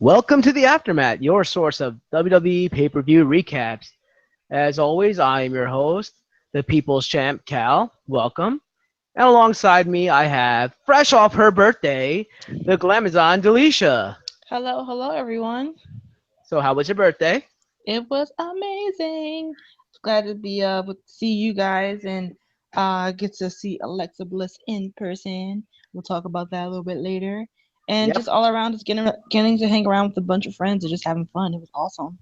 Welcome to the AfterMat, your source of WWE pay-per-view recaps. As always, I am your host, the People's Champ, Cal. Welcome. And alongside me, I have, fresh off her birthday, the Glamazon, Delisha. Hello, everyone. So how was your birthday? It was amazing. Glad to be able to see you guys and get to see Alexa Bliss in person. We'll talk about that a little bit later. And Yep. just all around, just getting to hang around with a bunch of friends and just having fun. It was awesome.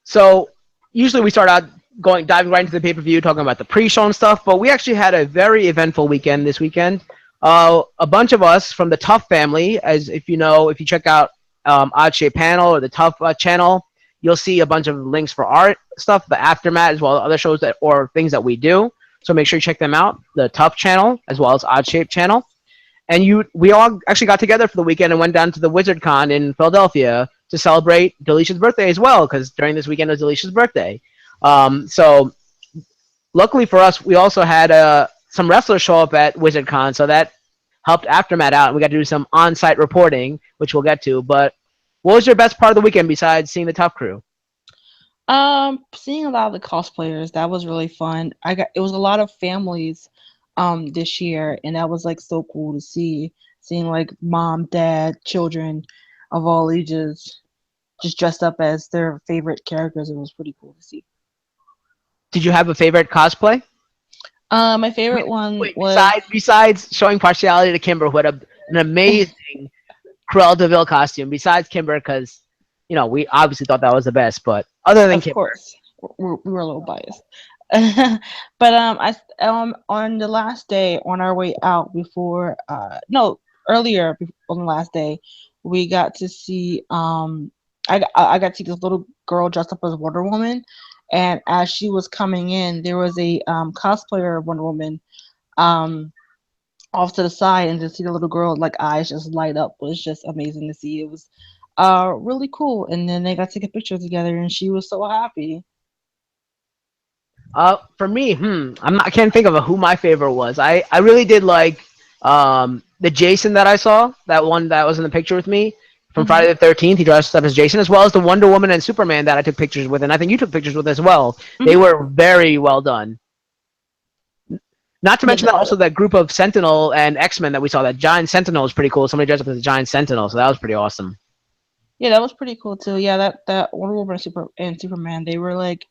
So usually we start out diving right into the pay-per-view, talking about the pre-show and stuff, but we actually had a very eventful weekend this weekend. A bunch of us from the Tough family, as if you know, if you check out Odd Shape Panel or the Tough channel, you'll see a bunch of links for our stuff, the Aftermath, as well as other shows that or things that we do. So make sure you check them out, the Tough channel as well as Odd Shape channel. And we all actually got together for the weekend and went down to the Wizard Con in Philadelphia to celebrate Delicia's birthday as well, because during this weekend was Delicia's birthday. So luckily for us, we also had some wrestlers show up at Wizard Con, so that helped Aftermath out, and we got to do some on-site reporting, which we'll get to. But what was your best part of the weekend besides seeing the Tough Crew? Seeing a lot of the cosplayers, that was really fun. It was a lot of families this year, and that was like so cool to see. Seeing like mom, dad, children of all ages just dressed up as their favorite characters. It was pretty cool to see. Did you have a favorite cosplay? My favorite one Wait, was besides showing partiality to Kimber, who had an amazing Cruella Deville costume, besides Kimber, because we obviously thought that was the best, but other than of Kimber. course we were a little biased. But on the last day on our way out before no earlier on the last day we got to see I got to see this little girl dressed up as Wonder Woman, and as she was coming in there was a cosplayer of Wonder Woman um off to the side, and to see the little girl like eyes just light up was just amazing to see. It was really cool, and then they got to take a picture together and she was so happy. For me, I can't think of who my favorite was. I really did like the Jason that I saw, that one that was in the picture with me from Hmm. Friday the 13th. He dressed up as Jason, as well as the Wonder Woman and Superman that I took pictures with, and I think you took pictures with as well. They Hmm. were very well done. Not to Yeah, mention that also that group of Sentinel and X-Men that we saw, that Giant Sentinel was pretty cool. Somebody dressed up as a Giant Sentinel, so that was pretty awesome. yeah, that was pretty cool too. Yeah, that Wonder Woman and Superman, they were like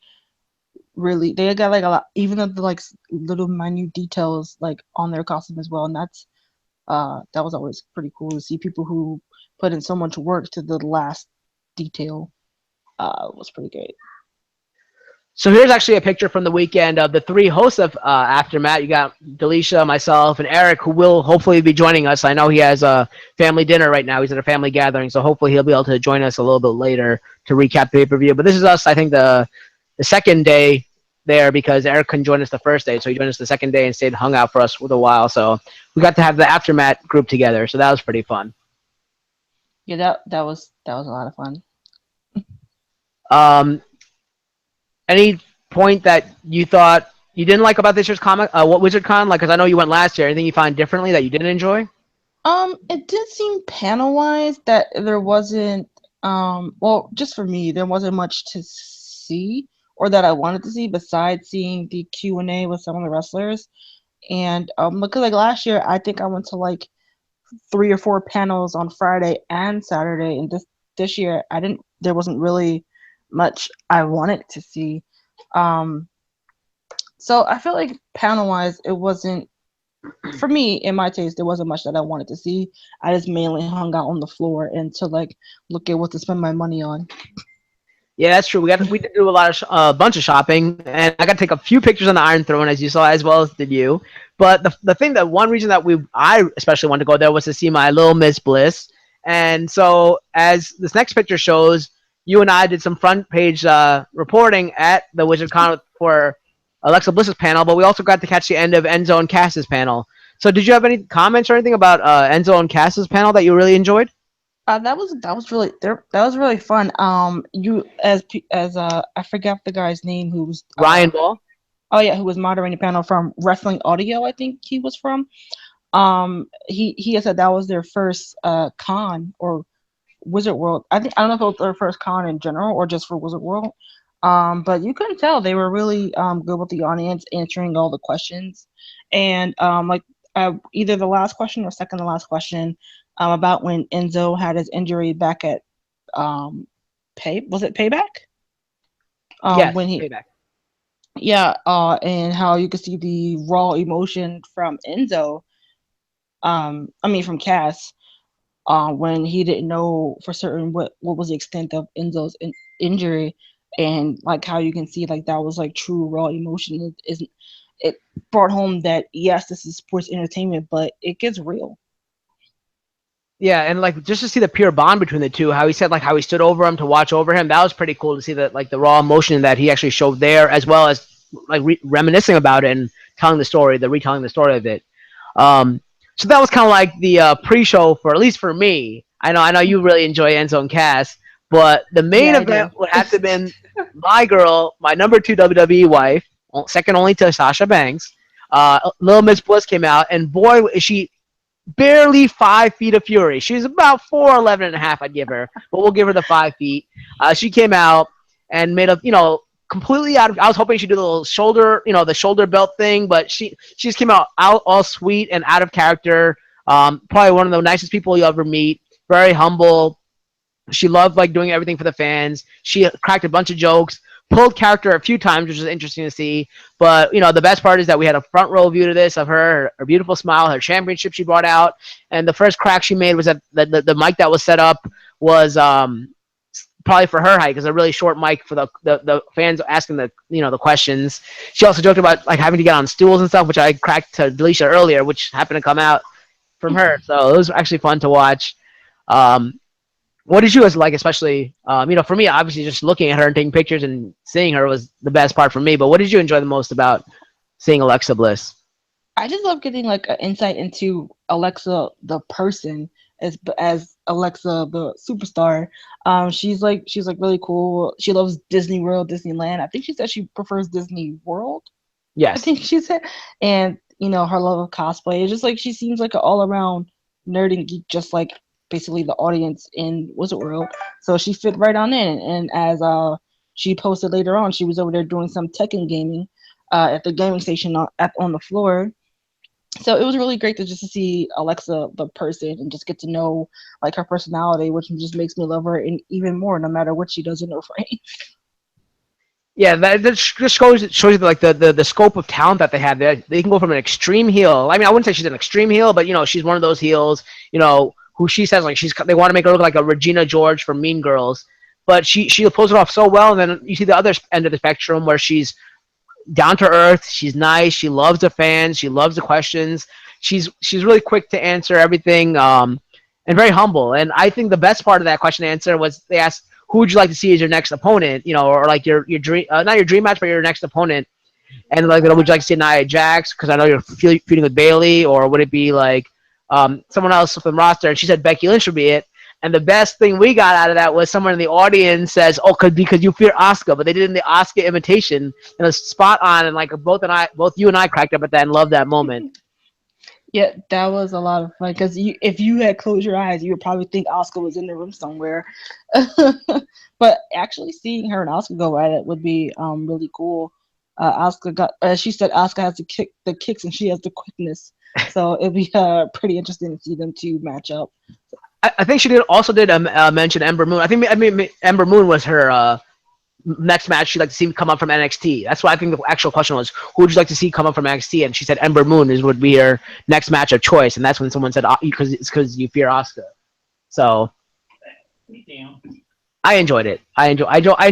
really, they got like a lot, even of the like little minute details like on their costume as well, and that was always pretty cool to see people who put in so much work to the last detail. Was pretty great. So here's actually a picture from the weekend of the three hosts of Aftermath. You got Delisha, myself, and Eric, who will hopefully be joining us. I know he has a family dinner right now. He's at a family gathering, so hopefully he'll be able to join us a little bit later to recap the pay-per-view. But this is us, I think, the second day there, because Eric couldn't join us the first day, so he joined us the second day and stayed hung out for us for a while. So we got to have the Aftermath group together, so that was pretty fun. Yeah, that was a lot of fun. Um, any point that you thought you didn't like about this year's comic? What WizardCon? Like, because I know you went last year. Anything you find differently that you didn't enjoy? It did seem panel wise that there wasn't well, just for me, there wasn't much to see or that I wanted to see besides seeing the Q&A with some of the wrestlers. And because like last year, I think I went to like three or four panels on Friday and Saturday, and this year I didn't. There wasn't really much I wanted to see. Um, so I feel like panel wise, it wasn't for me, in my taste, there wasn't much that I wanted to see. I just mainly hung out on the floor and to like look at what to spend my money on. Yeah, that's true. We did do a lot of bunch of shopping, and I got to take a few pictures on the Iron Throne, as you saw, as well as did you. But the thing that one reason that I especially wanted to go there was to see my little Miss Bliss. And so, as this next picture shows, you and I did some front page reporting at the Wizard Con for Alexa Bliss's panel, but we also got to catch the end of Enzo and Cass's panel. So, did you have any comments or anything about Enzo and Cass's panel that you really enjoyed? That was really fun. You as I forgot the guy's name who was Ryan Ball. oh yeah, who was moderating the panel from Wrestling Audio, I think he was from. He had said that was their first con, or Wizard World. I don't know if it was their first con in general or just for Wizard World. But you couldn't tell they were really good with the audience answering all the questions, and like either the last question or second to last question about when Enzo had his injury back at um Payback? Yes, When he payback. yeah, and how you could see the raw emotion from Enzo. I mean from Cass when he didn't know for certain what was the extent of Enzo's injury, and like how you can see like that was like true raw emotion. It brought home that yes, this is sports entertainment, but it gets real. Yeah, and like just to see the pure bond between the two, how he said like how he stood over him to watch over him, that was pretty cool to see that like the raw emotion that he actually showed there, as well as like reminiscing about it and telling the story, the retelling the story of it. Um, so that was kind of like the pre-show for at least for me. I know you really enjoy Enzo and Cass, but the main Yeah, I event do. would have to have been my girl, my number two WWE wife, second only to Sasha Banks. Little Miss Bliss came out, and boy, is she barely 5 feet of fury. She's about 4'11" and a half, I'd give her, but we'll give her the 5 feet. She came out and made a, completely out of. I was hoping she'd do the little shoulder, the shoulder belt thing, but she just came out all sweet and out of character. Probably one of the nicest people you'll ever meet. Very humble. She loved like doing everything for the fans. She cracked a bunch of jokes, pulled character a few times, which was interesting to see. But the best part is that we had a front row view to this of her beautiful smile, her championship she brought out, and the first crack she made was that the mic that was set up was probably for her height because a really short mic for the fans asking the questions. She also joked about like having to get on stools and stuff, which I cracked to Delisha earlier, which happened to come out from her. So it was actually fun to watch. Um, what did you guys like, especially for me, obviously just looking at her and taking pictures and seeing her was the best part for me. But what did you enjoy the most about seeing Alexa Bliss? I just love getting like an insight into Alexa the person as Alexa the superstar. She's like really cool. She loves Disney World, Disneyland. I think she said she prefers Disney World. I Yes. think she said, and her love of cosplay. It's just like she seems like an all around nerd and geek, just like basically the audience in Wizard World. So she fit right on in. And as she posted later on, she was over there doing some Tekken gaming at the gaming station on the floor. So it was really great to just to see Alexa the person and just get to know like her personality, which just makes me love her even more, no matter what she does in her frame. Yeah, that just shows you like the scope of talent that they have. They can go from an extreme heel. I mean, I wouldn't say she's an extreme heel, but she's one of those heels. Who she says like they want to make her look like a Regina George from Mean Girls, but she pulls it off so well. And then you see the other end of the spectrum where she's down to earth. She's nice. She loves the fans. She loves the questions. She's really quick to answer everything, and very humble. And I think the best part of that question and answer was they asked, "Who would you like to see as your next opponent?" Or like your dream, not your dream match, but your next opponent. And like, would you like to see Nia Jax? Because I know you're feuding with Bailey, or would it be like someone else from the roster? And she said Becky Lynch would be it. And the best thing we got out of that was someone in the audience says, "Oh, because you fear Asuka," but they did it in the Asuka imitation, and it was spot on. And like both you and I cracked up at that and loved that moment. Yeah, that was a lot of fun because if you had closed your eyes, you would probably think Oscar was in the room somewhere. But actually seeing her and Oscar go at it would be really cool. Oscar got, she said, Oscar has the kicks and she has the quickness, so it'd be pretty interesting to see them two match up. I think she did mention Ember Moon. I mean Ember Moon was her next match she'd like to see come up from NXT. That's what I think the actual question was. Who would you like to see come up from NXT? And she said Ember Moon would be her next match of choice. And that's when someone said because you fear Asuka. So I enjoyed it. I enjoyed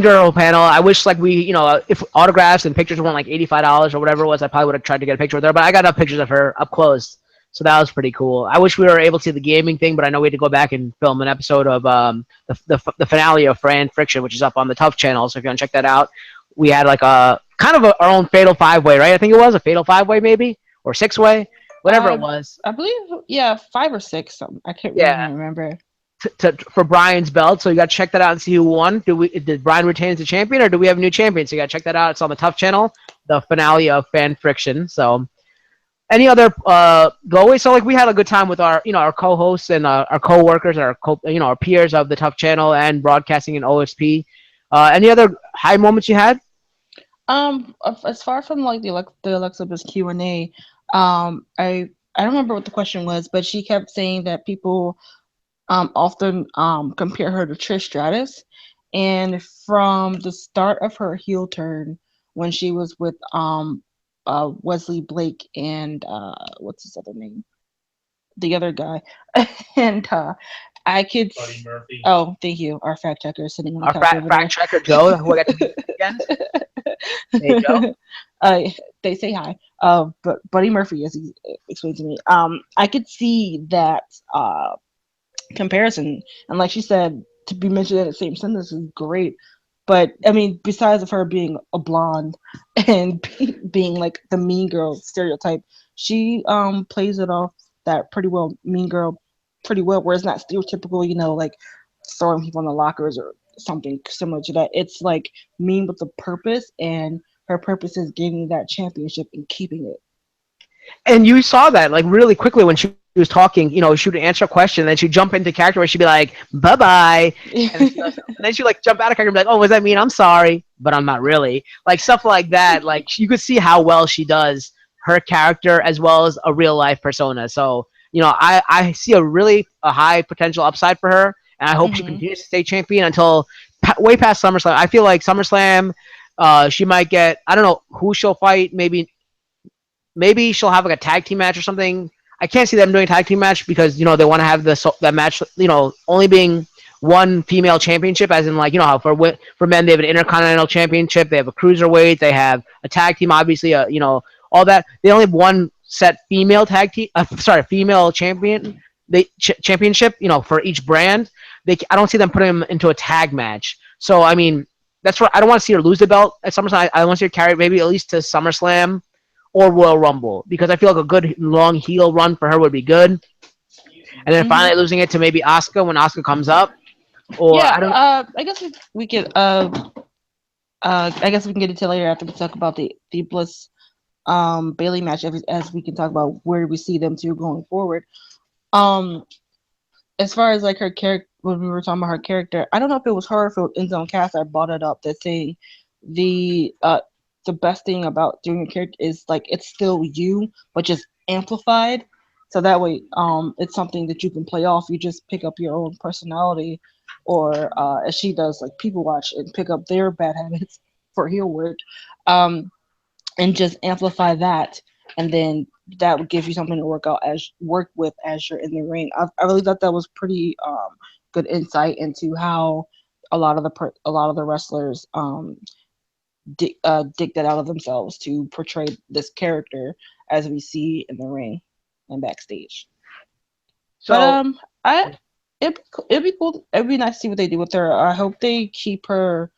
our whole panel. I wish like if autographs and pictures weren't like $85 or whatever it was, I probably would have tried to get a picture with her. But I got enough pictures of her up close, so that was pretty cool. I wish we were able to see the gaming thing, but I know we had to go back and film an episode of the finale of Fran Friction, which is up on the Tough channel. So if you want to check that out, we had like a kind of our own Fatal 5-Way, right? I think it was a Fatal 5-Way maybe or 6-way, whatever it was. I believe, yeah, 5 or 6. Something. I can't really Yeah. remember. For Brian's belt, so you got to check that out and see who won. Did Brian retain as the champion, or do we have a new champion? So you got to check that out. It's on the Tough channel, the finale of Fan Friction. So Any other giveaways? So like we had a good time with our our co-hosts and our co-workers, our peers of the Tough Channel and broadcasting and OSP. Any other high moments you had? As far from like the Alexa's Q&A, I don't remember what the question was, but she kept saying that people often compare her to Trish Stratus, and from the start of her heel turn when she was with Wesley Blake and what's his other name, the other guy, and I could. Oh, thank you. Our fact checker is sitting on the Our couch over fact there. checker Joe, who I got to meet this weekend. Hey Joe. uh, they say hi. But Buddy Murphy, as he explained to me, I could see that comparison, and like she said, to be mentioned in the same sentence is great. But I mean, besides of her being a blonde and being like the mean girl stereotype, she plays it off that pretty well, mean girl, pretty well. Where it's not stereotypical, like throwing people in the lockers or something similar to that. It's like mean with a purpose, and her purpose is gaining that championship and keeping it. And you saw that like really quickly when she was talking. She would answer a question, and then she'd jump into character where she'd be like, "Bye bye," and then she'd like jump out of character and be like, "Oh, what does that mean? I'm sorry, but I'm not really." Like stuff like that. Like you could see how well she does her character as well as a real life persona. So I see a high potential upside for her, and I hope she Hmm. continues to stay champion until way past SummerSlam. I feel like SummerSlam, she might get, I don't know who she'll fight. Maybe she'll have like a tag team match or something. I can't see them doing a tag team match because they want to have that match. Only being one female championship, as in like how for men they have an intercontinental championship, they have a cruiserweight, they have a tag team, obviously, all that. They only have one set female tag team. Female champion. Championship. For each brand. I don't see them putting them into a tag match. So I mean, that's what I don't want to see her lose the belt at SummerSlam. I want to see her carry it maybe at least to SummerSlam or Royal Rumble because I feel like a good long heel run for her would be good. And then Hmm. finally losing it to maybe Asuka when Asuka comes up, or Yeah, I don't. I guess we could. I guess we can get into later after we talk about the Bliss Bailey match, as we can talk about where we see them two going forward. Um, as far as like her character, when we were talking about her character, I don't know if it was her or if it was Enzo and Cass that brought it up. That saying the uh the best thing about doing a character is like it's still you, but just amplified. So that way, it's something that you can play off. You just pick up your own personality, or as she does, like people watch and pick up their bad habits for heel work. Um, and just amplify that, and then that would give you something to work with as you're in the ring. I really thought that was pretty good insight into how a lot of the wrestlers dig that out of themselves to portray this character as we see in the ring and backstage. But So I it'd be cool. It'd be nice to see what they do with her. I hope they keep her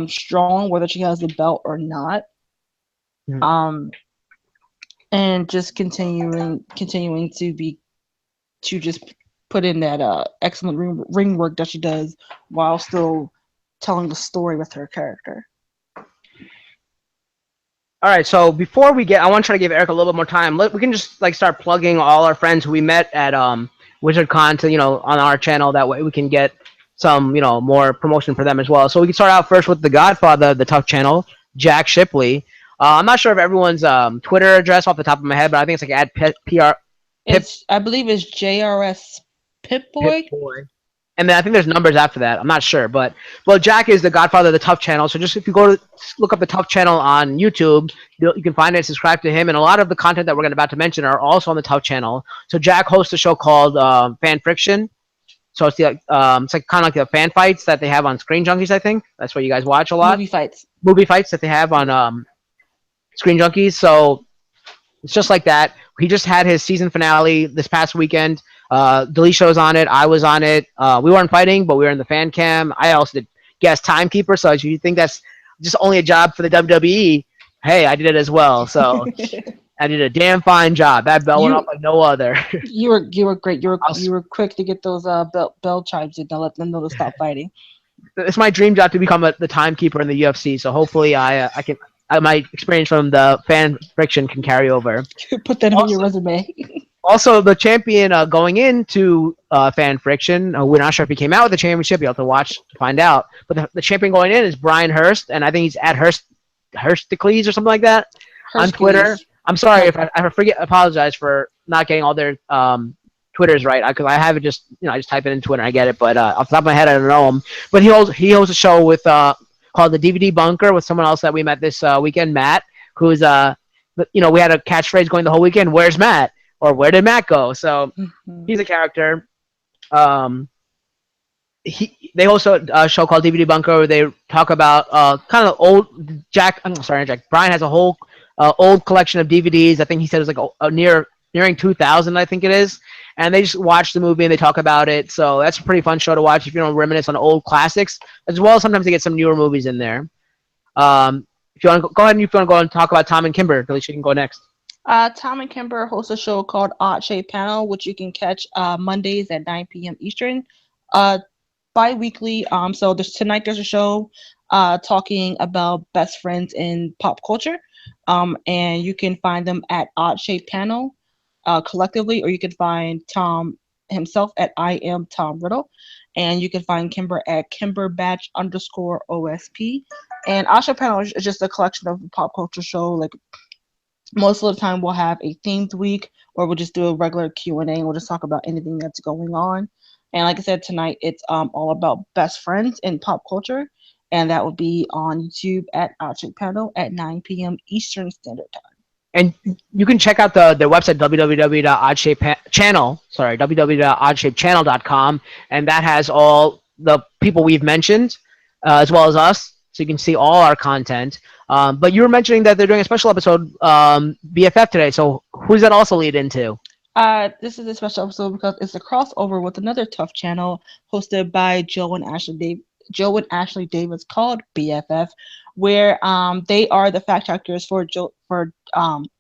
strong, whether she has the belt or not. Um, and just continuing to just put in that excellent ring work that she does while still telling the story with her character. all right, so before we get, I want to try to give Eric a little bit more time. We can just like start plugging all our friends who we met at WizardCon to on our channel. That way we can get some more promotion for them as well. So we can start out first with the Godfather of the Tough Channel, Jack Shipley. I'm not sure of everyone's Twitter address off the top of my head, but I think it's like at PR Pip I believe it's JRS Pip Pip Boy. Boy. And then I think there's numbers after that. I'm not sure, but well, Jack is the godfather of the Tough Channel. So just if you go to look up the Tough Channel on YouTube, you can find it, subscribe to him, and a lot of the content that we're about to mention are also on the Tough Channel. So Jack hosts a show called Fan Friction. So it's like kind of like the fan fights that they have on Screen Junkies. I think that's what you guys watch a lot. Movie fights. Movie fights that they have on Screen Junkies. So it's just like that. He just had his season finale this past weekend. Delisha was on it. I was on it. We weren't fighting, but we were in the fan cam. I also did guest timekeeper. So if you think that's just only a job for the WWE, hey, I did it as well. So I did a damn fine job. That bell went you off like no other. you were great. I'll, You were quick to get those bell chimes in to let them know to stop fighting. it's my dream job to become the timekeeper in the UFC. So hopefully my experience from the fan friction can carry over. Put that on your Also, resume. also the champion going into fan friction. We're not sure if he came out with the championship. You have to watch to find out. But the champion going in is Brian Hurst, and I think he's at Hursticles or something like that on Twitter. Hercules. I'm sorry Like, if I forget. Apologize for not getting all their Twitters right because I have it just I just type it in Twitter and I get it. But off the top of my head, I don't know him. But he hosts a show with called the DVD Bunker with someone else that we met this weekend, Matt, who's we had a catchphrase going the whole weekend. Where's Matt? Or where did Matt go? So mhm. he's a character. Um, they also a show called DVD Bunker where they talk about kind of old Jack. I'm sorry, Jack. Brian has a whole old collection of DVDs. I think he said it's like nearing 2,000. I think it is. And they just watch the movie and they talk about it. So that's a pretty fun show to watch if you want to reminisce on old classics, as well as sometimes they get some newer movies in there. If you want to go ahead and if you want to go and talk about Tom and Kimber, Alicia, you can go next. Tom and Kimber host a show called Odd Shape Panel, which you can catch Mondays at 9 p.m. Eastern, uh, bi-weekly. So tonight there's a show talking about best friends in pop culture, and you can find them at Odd Shape Panel collectively, or you can find Tom himself at I am Tom Riddle, and you can find Kimber at Kimber Batch underscore OSP. And Odd Shape Panel is just a collection of pop culture show like most of the time we'll have a themed week or we'll just do a regular Q&A and we'll just talk about anything that's going on. And like I said, tonight it's all about best friends in pop culture, and that will be on YouTube at Outcheck Panel at 9 p.m. Eastern Standard Time. And you can check out their website www.oddshapechannel sorry www.oddshapechannel.com, and that has all the people we've mentioned as well as us, so you can see all our content. But you were mentioning that they're doing a special episode BFF today, so who's that also lead into? This is a special episode because it's a crossover with another tough channel hosted by Joe and Ashley Davis called BFF, where they are the fact checkers for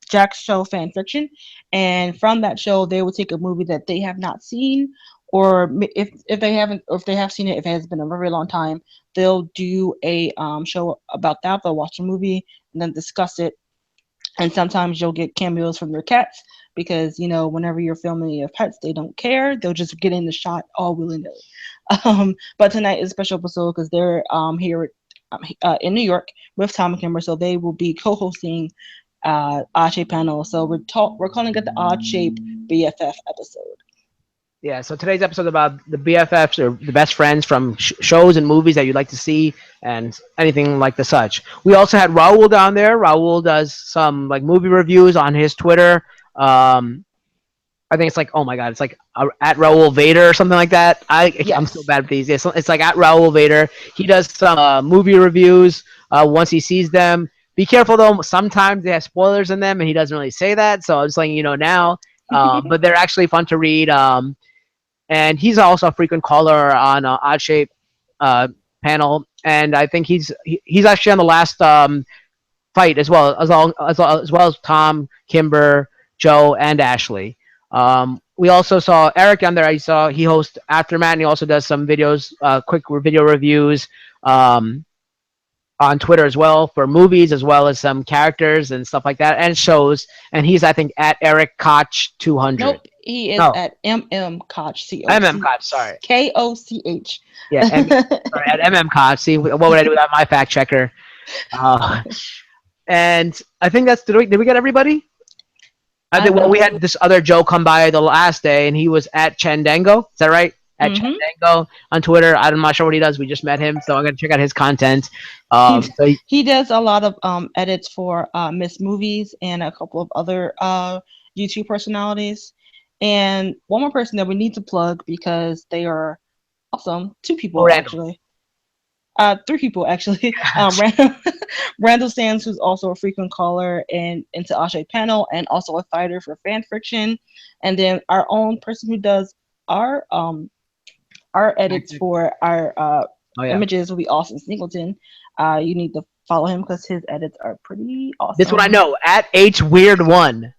Jack's show Fan Fiction, and from that show they will take a movie that they have not seen, or if they haven't, or if they have seen it, if it has been a very long time, they'll do a show about that. They'll watch the movie and then discuss it, and sometimes you'll get cameos from their cats because whenever you're filming your pets, they don't care. They'll just get in the shot all willy nilly. But tonight is a special episode because they're here in New York with Tom and Kimber, so they will be co-hosting Odd Shape Panel. So we're calling it the Odd Shape BFF episode. Yeah, so today's episode is about the BFFs or the best friends from shows and movies that you'd like to see and anything like the such. We also had Raul down there. Raul does some like movie reviews on his Twitter. I think it's like, oh my god, it's like at Raul Vader or something like that. I'm so Yes. bad with these. It's like at Raul Vader. He does some movie reviews once he sees them. Be careful though. Sometimes they have spoilers in them, and he doesn't really say that. So I'm just letting you know now. But they're actually fun to read. And he's also a frequent caller on Odd Shape uh, panel, and I think he's actually on the last fight as well as Tom, Kimber, Joe, and Ashley. We also saw Eric on there. He hosts AfterMat, and he also does some videos, quick video reviews on Twitter as well for movies, as well as some characters and stuff like that, and shows. And he's, I think, at Eric Koch 200. Nope, he is No, at Koch MM Koch. Sorry, Koch. yeah, sorry, at MM Koch. See, what would I do without my fact checker? Uh, and I think did we get everybody? I I think, well, we believe. had this other Joe come by the last day, and he was at Chandango. Is that right? At Hmm. Chandango on Twitter. I'm not sure what he does. We just met him, so I'm gonna check out his content. He So he does a lot of edits for Miss Movies and a couple of other YouTube personalities. And one more person that we need to plug because they are awesome. Two people Randall. actually. Three people actually. Randall, Randall Sands, who's also a frequent caller and into Ashe Panel, and also a fighter for fan fiction, and then our own person who does our um our edits for our Oh yeah, images will be Austin Singleton. You need to follow him because his edits are pretty this one I awesome. know. At H Weird One.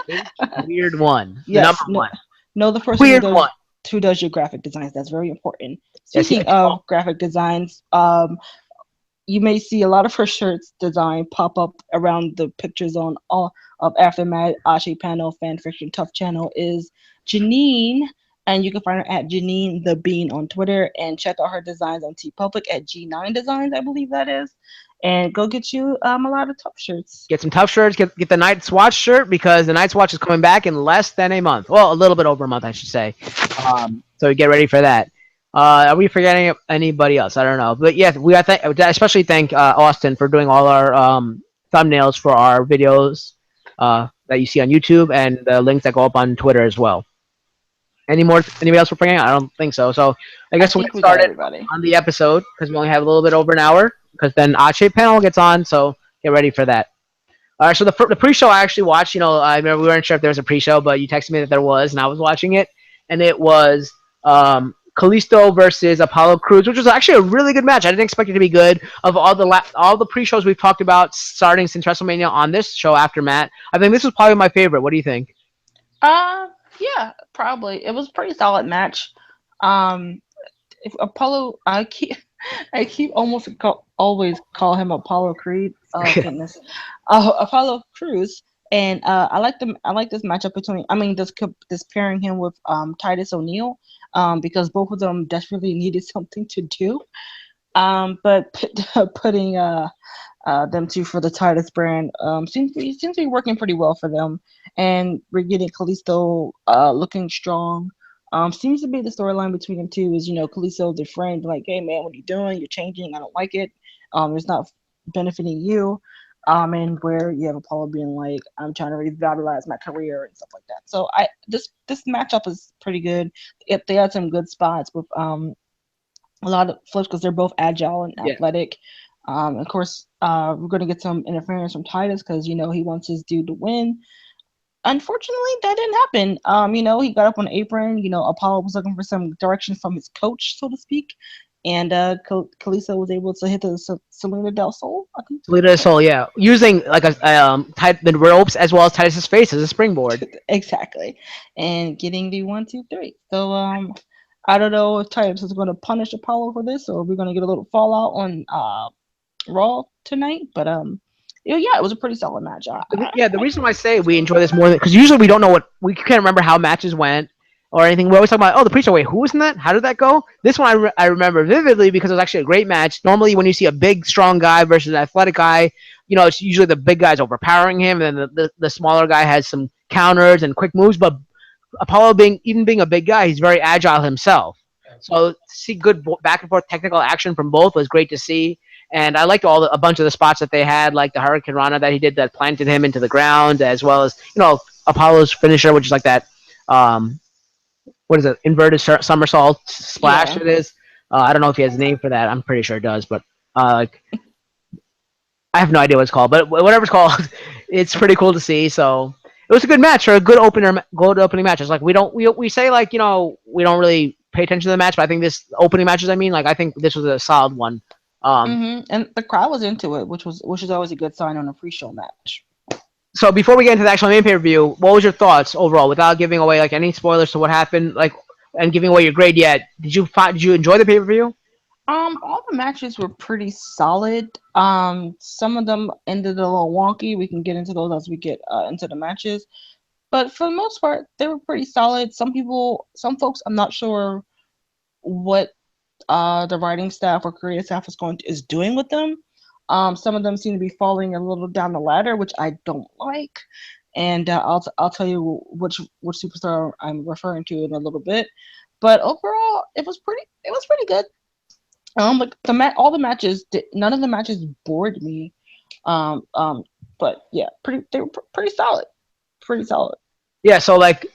H Weird One. The number Yes, no, one. know the person Weird one. who does your graphic designs. That's very important. Yes. Speaking of graphic designs, you may see a lot of her shirts design pop up around the pictures on all of Aftermath, Ashi Panel, Fanfiction, Tough Channel is Janine, and you can find her at Janine the Bean on Twitter, and check out her designs on TeePublic at G9 Designs, I believe that is, and go get you a lot of tough shirts. Get some tough shirts. Get the Night's Watch shirt because the Night's Watch is coming back in less than a month. Well, a little bit over a month, I should say. So get ready for that. Are we forgetting anybody else? I don't know. But yeah, we especially thank Austin for doing all our thumbnails for our videos that you see on YouTube and the links that go up on Twitter as well. Anybody else we're forgetting? I don't think so. So I I guess we'll think get we got started everybody. on the episode because we only have a little bit over an hour. Because then Ache panel gets on, so get ready for that. All right, so the pre-show I actually watched. I remember we weren't sure if there was a pre-show, but you texted me that there was, and I was watching it, and it was Kalisto versus Apollo Crews, which was actually a really good match. I didn't expect it to be good. Of all the pre-shows we've talked about starting since WrestleMania on this show Aftermat, I think this was probably my favorite. What do you think? Uh, yeah, probably. It was a pretty solid match. Um, if Apollo, I keep always call him Apollo Creed. Oh goodness, Apollo Cruz. And I like this matchup between. I mean, this pairing him with Titus O'Neil, because both of them desperately needed something to do. But putting them two for the Titus brand seems to be working pretty well for them, and we're getting Kalisto looking strong. Seems to be the storyline between them two is Kalisto the friend like, hey man, what are you doing? You're changing. I don't like it. It's not benefiting you. And where you have Apollo being like, I'm trying to revitalize my career and stuff like that. So this matchup is pretty good. If they had some good spots with a lot of flips because they're both agile and Yeah. athletic. Of course, we're going to get some interference from Titus because he wants his dude to win. Unfortunately, that didn't happen. He got up on the apron. Apollo was looking for some direction from his coach, so to speak, and Kalisto was able to hit the Selena Del Sol, I think. Leader of Soul, yeah, using like the ropes as well as Titus's face as a springboard. Exactly, and getting the 1, 2, 3. So I don't know if Titus is going to punish Apollo for this, or we're going to get a little fallout on Raw tonight. But yeah, it was a pretty solid match. Yeah, the reason why I say we enjoy this more than because usually we don't know we can't remember how matches went or anything. We're always talking about the pre-show. Wait, who was in that? How did that go? This one I remember vividly because it was actually a great match. Normally, when you see a big, strong guy versus an athletic guy, it's usually the big guy's overpowering him, and then the smaller guy has some counters and quick moves. But Apollo being a big guy, he's very agile himself. So to see good back and forth technical action from both was great to see. And I liked a bunch of the spots that they had, like the Hurricane Rana that he did that planted him into the ground, as well as Apollo's finisher, which is like that. What is it? Inverted somersault splash. Yeah. It is. I don't know if he has a name for that. I'm pretty sure it does, but I have no idea what it's called. But whatever it's called, it's pretty cool to see. So it was a good match or a good opening match. It's like we say like we don't really pay attention to the match, but I think this opening matches. I think this was a solid one. And the crowd was into it, which is always a good sign on a pre-show match. So before we get into the actual main pay-per-view, what was your thoughts overall, without giving away like any spoilers to what happened, like and giving away your grade yet? Did you enjoy the pay-per-view? All the matches were pretty solid. Some of them ended a little wonky. We can get into those as we get into the matches, but for the most part, they were pretty solid. Some folks, I'm not sure what the writing staff or creative staff is doing with them. Some of them seem to be falling a little down the ladder, which I don't like. And I'll tell you which superstar I'm referring to in a little bit. But overall, it was pretty good. Like all the matches, none of the matches bored me. But yeah, they were pretty solid. Yeah. So like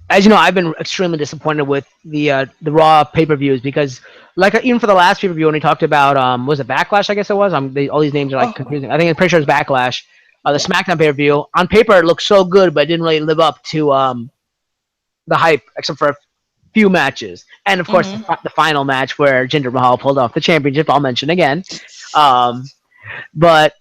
as you know, I've been extremely disappointed with the Raw pay-per-views because, like, even for the last pay-per-view when we talked about was it Backlash? I guess it was. All these names are like confusing. I think I'm pretty sure it's Backlash. The Yeah. SmackDown pay-per-view on paper it looked so good, but it didn't really live up to the hype, except for a few matches, and of course Mm-hmm. the final match where Jinder Mahal pulled off the championship. I'll mention again. Um, but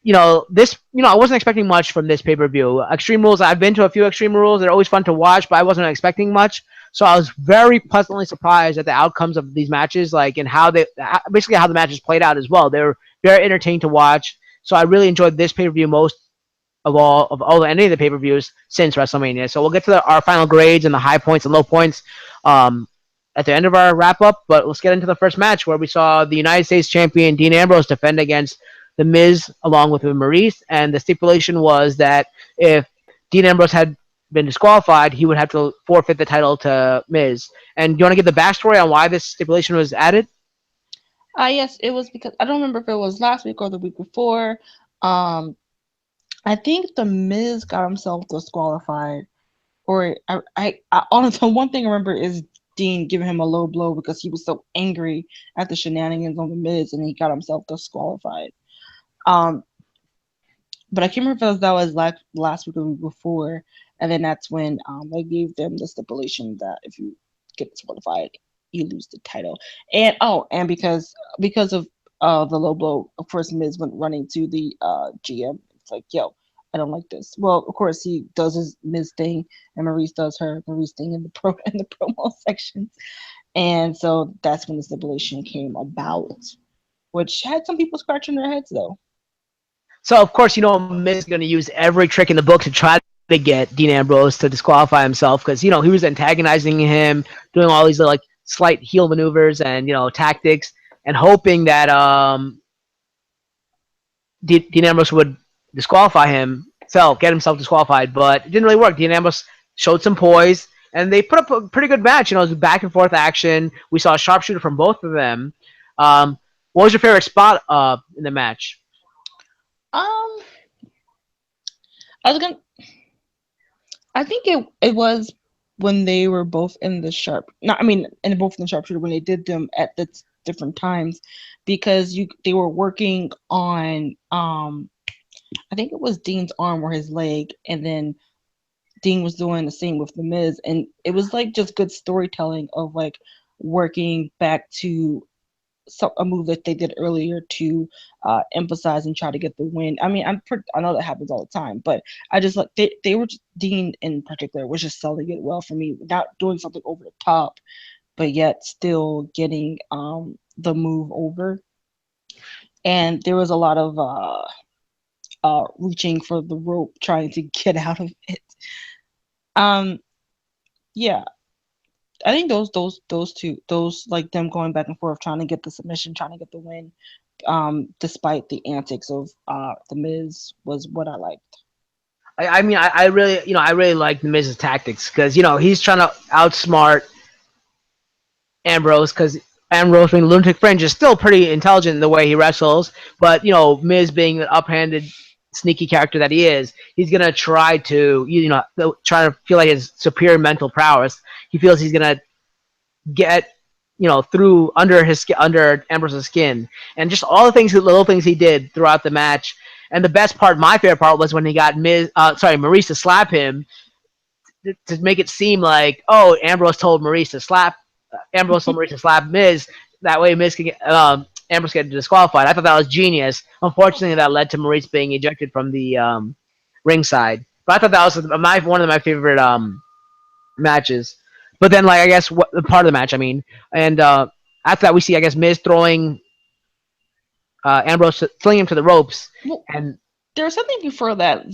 I wasn't expecting much from this pay per view. Extreme Rules, I've been to a few Extreme Rules. They're always fun to watch, but I wasn't expecting much. So I was very pleasantly surprised at the outcomes of these matches, like and how they basically how the matches played out as well. They were very entertaining to watch. So I really enjoyed this pay per view most of any of the pay per views since WrestleMania. So we'll get to our final grades and the high points and low points um, at the end of our wrap up. But let's get into the first match where we saw the United States champion Dean Ambrose defend against the Miz along with Maurice, and the stipulation was that if Dean Ambrose had been disqualified, he would have to forfeit the title to Miz. And do you want to give the backstory on why this stipulation was added? Yes, it was because I don't remember if it was last week or the week before. Um, I think the Miz got himself disqualified, or I honestly one thing I remember is Dean giving him a low blow because he was so angry at the shenanigans on the Miz, and he got himself disqualified. Um, but I can't remember if that was like last week or the week before, and then that's when they gave them the stipulation that if you get disqualified, you lose the title. And and because of the low blow, of course Miz went running to the GM. It's like, yo, I don't like this. Well, of course he does his Miz thing, and Maurice does her Maurice thing in the in the promo sections, and so that's when the stipulation came about, which had some people scratching their heads though. So of course, Miz is going to use every trick in the book to try to get Dean Ambrose to disqualify himself because he was antagonizing him, doing all these like slight heel maneuvers and tactics, and hoping that Dean Ambrose would disqualify himself, get himself disqualified. But it didn't really work. Dean Ambrose showed some poise, and they put up a pretty good match. It was back and forth action. We saw a sharpshooter from both of them. What was your favorite spot in the match? Um, I was gonna. I think it was when they were both in the sharp. Not, I mean, and both in the sharpshooter when they did them at the different times, because they were working on I think it was Dean's arm or his leg, and then Dean was doing the same with the Miz, and it was like just good storytelling of like working back to a move that they did earlier to emphasize and try to get the win. I mean, I know that happens all the time, but I just like they were just, Dean in particular was just selling it well for me, not doing something over the top, but yet still getting the move over. And there was a lot of reaching for the rope, trying to get out of it. Um, yeah, I think those two, those like them going back and forth, trying to get the submission, trying to get the win, despite the antics of the Miz, was what I liked. I mean, I really, I really like the Miz's tactics because he's trying to outsmart Ambrose because Ambrose being lunatic fringe is still pretty intelligent in the way he wrestles, but Miz being an uphanded, sneaky character that he is, he's gonna try to try to feel like his superior mental prowess. He feels he's gonna get through under Ambrose's skin, and just all the little things he did throughout the match. And the best part, my favorite part, was when he got Maurice to slap him to make it seem like, oh, Ambrose told Maurice to slap Miz. That way, Miz can get, Ambrose get disqualified. I thought that was genius. Unfortunately, that led to Maurice being ejected from the ringside. But I thought that was one of my favorite matches. But then, like, I guess the part of the match, I mean, and after that, we see, I guess, Miz throwing Ambrose, flinging him to the ropes, Well, and there was something before that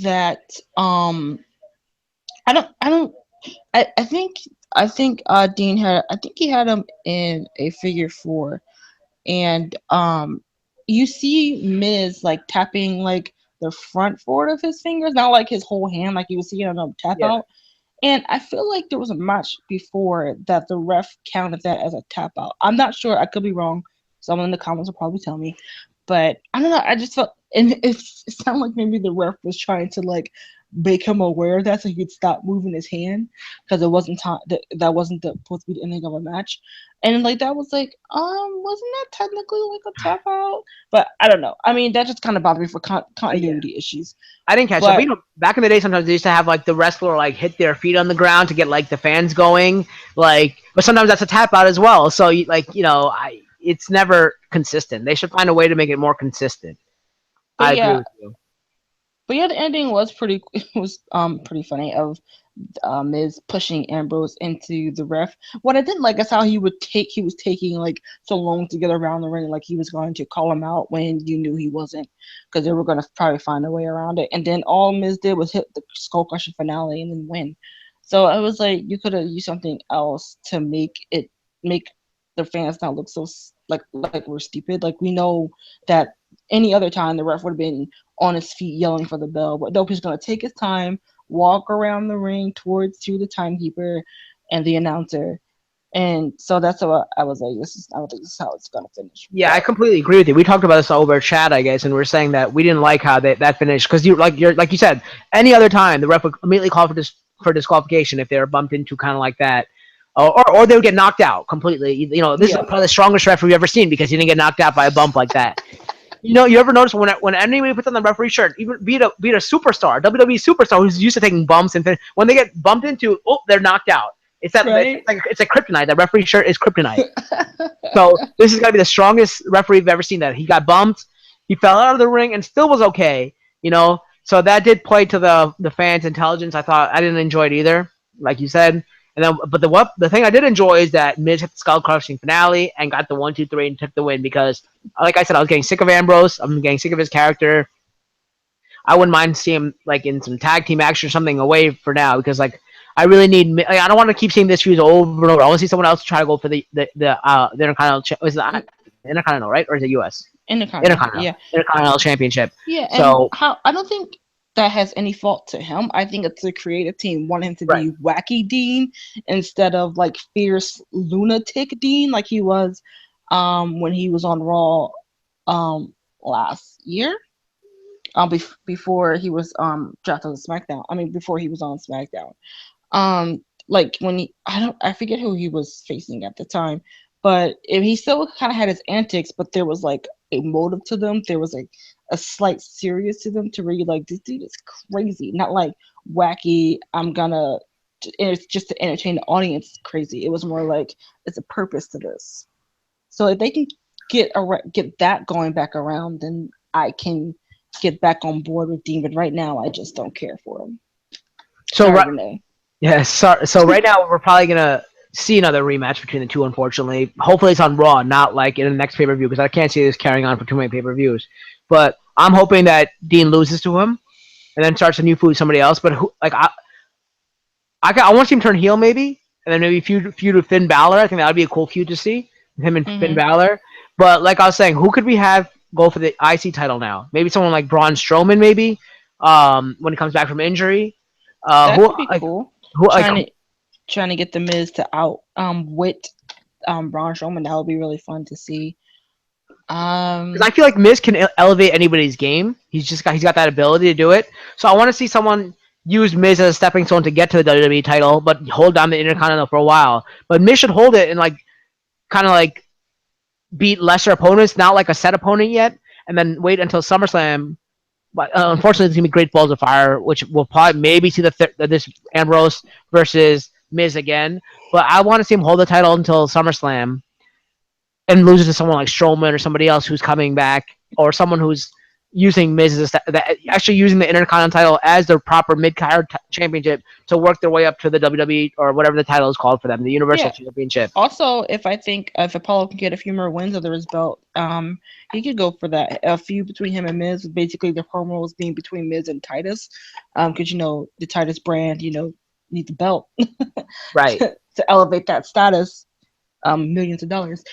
I don't I think Dean had I think he had him in a figure four, and you see Miz like tapping like the front forward of his fingers, not like his whole hand like you would see on a tap yeah, out. And I feel like there was a match before that the ref counted that as a tap out. I'm not sure. I could be wrong. Someone in the comments will probably tell me. But I don't know. I just felt, and it sounded like maybe the ref was trying to like make him aware of that so he could stop moving his hand because it wasn't time that wasn't supposed to be the ending of a match. And like that was like, wasn't that technically like a tap out? But I don't know. I mean, that just kind of bothered me for yeah. continuity issues. I didn't catch that. But But back in the day, sometimes they used to have like the wrestler like hit their feet on the ground to get like the fans going. Like, but sometimes that's a tap out as well. So it's never consistent. They should find a way to make it more consistent. but I agree yeah, with you. But yeah, the ending was pretty. It was pretty funny of Miz pushing Ambrose into the ref. What I didn't like is how he was taking like so long to get around the ring, like he was going to call him out when you knew he wasn't, because they were going to probably find a way around it. And then all Miz did was hit the skull crushing finale and then win. So I was like, you could have used something else to make the fans not look so like we're stupid. Like we know that any other time the ref would have been on his feet yelling for the bell, but nope, he's going to take his time, walk around the ring towards to the timekeeper and the announcer. And so that's what I was like, I don't think this is how it's gonna finish. Yeah, I But completely agree with you. We talked about this over chat, I guess, and we are saying that we didn't like how that finished because you're like you said, any other time the ref would immediately call for disqualification if they were bumped into kind of like that, or they would get knocked out completely. This is yeah, probably the strongest ref we've ever seen because he didn't get knocked out by a bump like that. You ever notice when anybody puts on the referee shirt, even be it a superstar, WWE superstar who's used to taking bumps when they get bumped into, oh, they're knocked out. right. It's like kryptonite. That referee shirt is kryptonite. So this is gonna be the strongest referee I've ever seen. That he got bumped, he fell out of the ring and still was okay. So that did play to the fans' intelligence. I thought I didn't enjoy it either, like you said. And then, but the thing I did enjoy is that Miz hit the skull crushing finale and got the 1, 2, 3 and took the win because, like I said, I was getting sick of Ambrose. I'm getting sick of his character. I wouldn't mind seeing him like in some tag team action or something away for now because like I really need. Like, I don't want to keep seeing this fuse over and over. I want to see someone else try to go for the Intercontinental. Is it Intercontinental, right, or is it U.S. Intercontinental, yeah. Intercontinental Championship? Yeah, and So how I don't think that has any fault to him. I think it's the creative team wanting him to right, be wacky Dean instead of like fierce lunatic Dean like he was when he was on Raw last year. Before he was drafted on SmackDown. I mean before he was on SmackDown. Like when I forget who he was facing at the time, but if he still kind of had his antics, but there was like a motive to them. There was like a slight serious to them to where you like this dude is crazy, not like wacky. It's just to entertain the audience. Crazy. It was more like it's a purpose to this. So if they can get that going back around, then I can get back on board with Dean. But right now, I just don't care for him. so Sorry, right, Renee. yeah, so right now we're probably gonna see another rematch between the two. Unfortunately, hopefully it's on Raw, not like in the next pay per view because I can't see this carrying on for too many pay per views. But I'm hoping that Dean loses to him and then starts a new feud with somebody else. But I want to see him turn heel maybe, and then maybe feud with Finn Balor. I think that would be a cool feud to see him and Finn Mm-hmm. Balor. But like I was saying, who could we have go for the IC title now? Maybe someone like Braun Strowman, maybe when he comes back from injury. That Who could be like cool. who like Trying to get the Miz to out wit Braun Strowman. That would be really fun to see. because I Um, feel like Miz can elevate anybody's game. He's got that ability to do it. So I want to see someone use Miz as a stepping stone to get to the WWE title, but hold down the Intercontinental for a while. But Miz should hold it and like kind of like beat lesser opponents, not like a set opponent yet, and then wait until SummerSlam. But unfortunately, it's gonna be Great Balls of Fire, which we'll probably maybe see this Ambrose versus Miz again. But I want to see him hold the title until SummerSlam and loses to someone like Strowman or somebody else who's coming back, or someone who's using Miz as actually using the Intercontinental title as their proper mid-card championship to work their way up to the WWE or whatever the title is called for them, the Universal yeah. Championship. Also, if Apollo can get a few more wins under his belt, he could go for that. A feud between him and Miz. Basically, the promos being between Miz and Titus, because the Titus brand, need the belt Right. to elevate that status. Millions of dollars.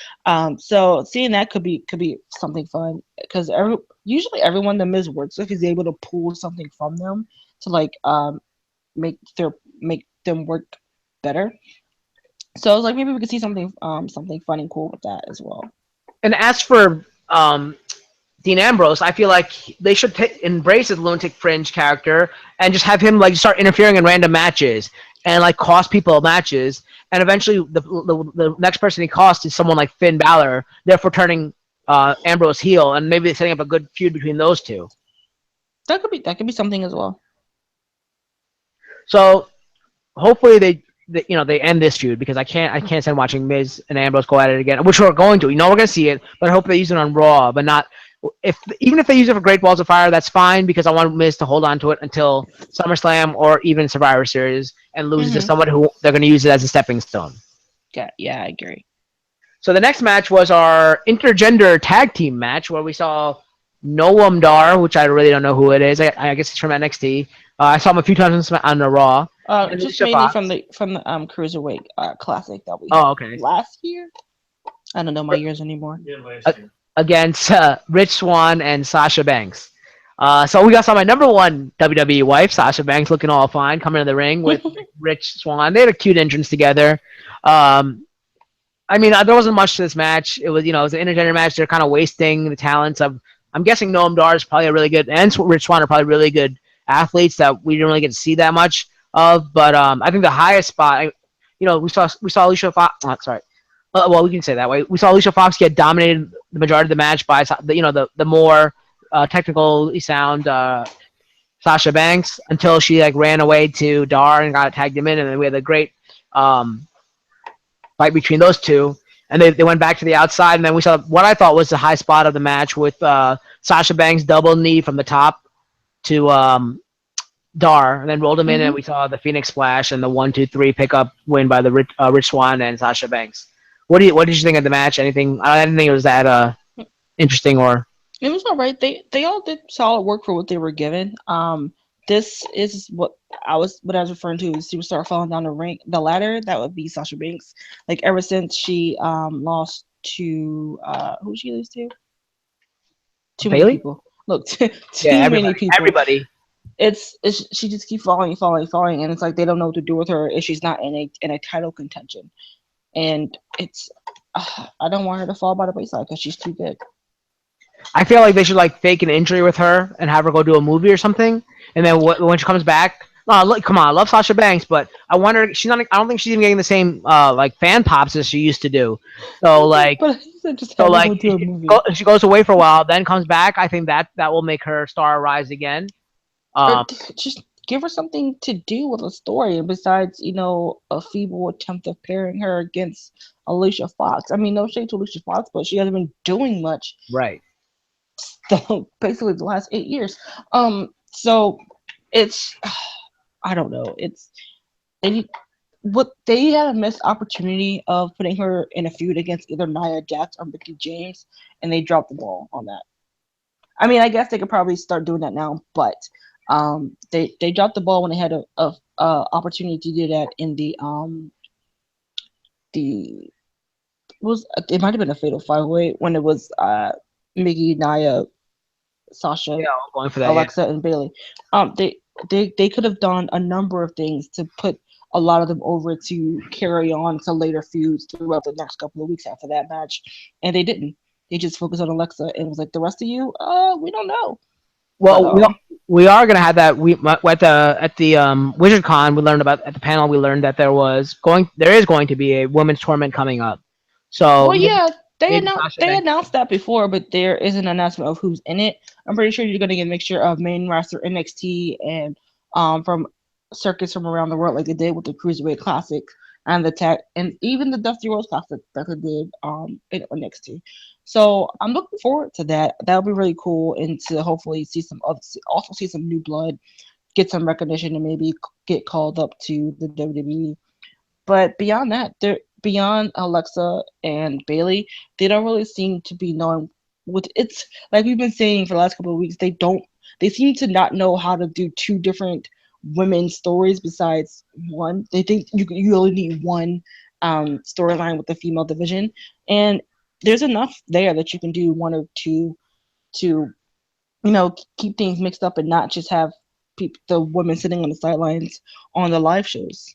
So seeing that could be something fun because usually everyone that Miz works with is able to pull something from them to like make them work better. So I was like, maybe we could see something fun and cool with that as well. And as for Dean Ambrose, I feel like they should embrace his lunatic fringe character and just have him like start interfering in random matches and like cost people matches. And eventually, the next person he costs is someone like Finn Balor, therefore turning Ambrose heel, and maybe setting up a good feud between those two. That could be something as well. So hopefully they end this feud because I can't stand watching Miz and Ambrose go at it again, which we're going to. We're going to see it, but I hope they use it on Raw, but not if even if they use it for Great Balls of Fire, that's fine because I want Miz to hold on to it until SummerSlam or even Survivor Series and lose to Mm-hmm. someone who they're going to use it as a stepping stone. Yeah, I agree. So the next match was our intergender tag team match where we saw Noam Dar, which I really don't know who it is. I guess it's from NXT. I saw him a few times on the Raw, and Just Alicia mainly Fox. from the cruiserweight classic that we Oh, had okay. last year. I don't know my years anymore. Against Rich Swann and Sasha Banks. So we got some my number one WWE wife, Sasha Banks, looking all fine, coming to the ring with Rich Swann. They had a cute entrance together. Um, I mean, there wasn't much to this match. It was, it was an intergender match. They're kind of wasting the talents of. I'm guessing Noam Dar is probably a really good, and Rich Swann are probably really good athletes that we didn't really get to see that much of. But I think the highest spot, we saw Alicia Fox. Oh, sorry. Well, we can say that way. We saw Alicia Fox get dominated the majority of the match by the more technically sound Sasha Banks until she like ran away to Dar and got tagged him in, and then we had a great um, fight between those two. And they went back to the outside, and then we saw what I thought was the high spot of the match with Sasha Banks double knee from the top to Dar, and then rolled him in, and Hmm. we saw the Phoenix Splash and the 1-2-3 pickup win by the Rich Swann and Sasha Banks. What did you think of the match? Anything? I didn't think it was that interesting or It was all right. They all did solid work for what they were given. This is what I was referring to. Is superstar falling down the ladder. That would be Sasha Banks. Like ever since she lost to who she lose to? Too many Bailey? people. Look, Yeah, too many people. everybody. It's she just keeps falling, and it's like they don't know what to do with her if she's not in a title contention. And it's I don't want her to fall by the wayside because she's too good. I feel like they should like fake an injury with her and have her go do a movie or something, and then when she comes back. No, look, come on, I love Sasha Banks, but I wonder she's not. I don't think she's even getting the same like fan pops as she used to do. So like, But I just so have her like, go do a movie. if she goes away for a while, then comes back. I think that will make her star rise again. Or Um, just give her something to do with a story besides a feeble attempt of pairing her against Alicia Fox. I mean, no shade to Alicia Fox, but she hasn't been doing much right. basically the last 8 years. So it's I don't know. It's they what they had a missed opportunity of putting her in a feud against either Nia Jax or Mickey James, and they dropped the ball on that. I mean, I guess they could probably start doing that now, but they dropped the ball when they had a opportunity to do that in the was it might have been a fatal five way when it was Mickey, Nia, Sasha, Yeah, I'm going for that. Yeah. Alexa, and Bailey. They could have done a number of things to put a lot of them over to carry on to later feuds throughout the next couple of weeks after that match, and they didn't. They just focused on Alexa and was like, the rest of you, we don't know. But Well, we are gonna have that. We at the Wizard Con we learned about at the panel we learned that there is going to be a women's tournament coming up. So well, yeah, maybe Sasha they Banks. announced that before, but there is an announcement of who's in it. I'm pretty sure you're gonna get a mixture of main roster NXT and from circuits from around the world, like they did with the Cruiserweight Classic and the tag, and even the Dusty Rhodes Classic that they did in NXT. So I'm looking forward to that. That'll be really cool, and to hopefully also see some new blood, get some recognition, and maybe get called up to the WWE. But beyond that, they're beyond Alexa and Bailey, they don't really seem to be knowing what it's like we've been saying for the last couple of weeks. They seem to not know how to do two different women's stories besides one. They think you only need one storyline with the female division, and there's enough there that you can do one or two to keep things mixed up and not just have the women sitting on the sidelines on the live shows.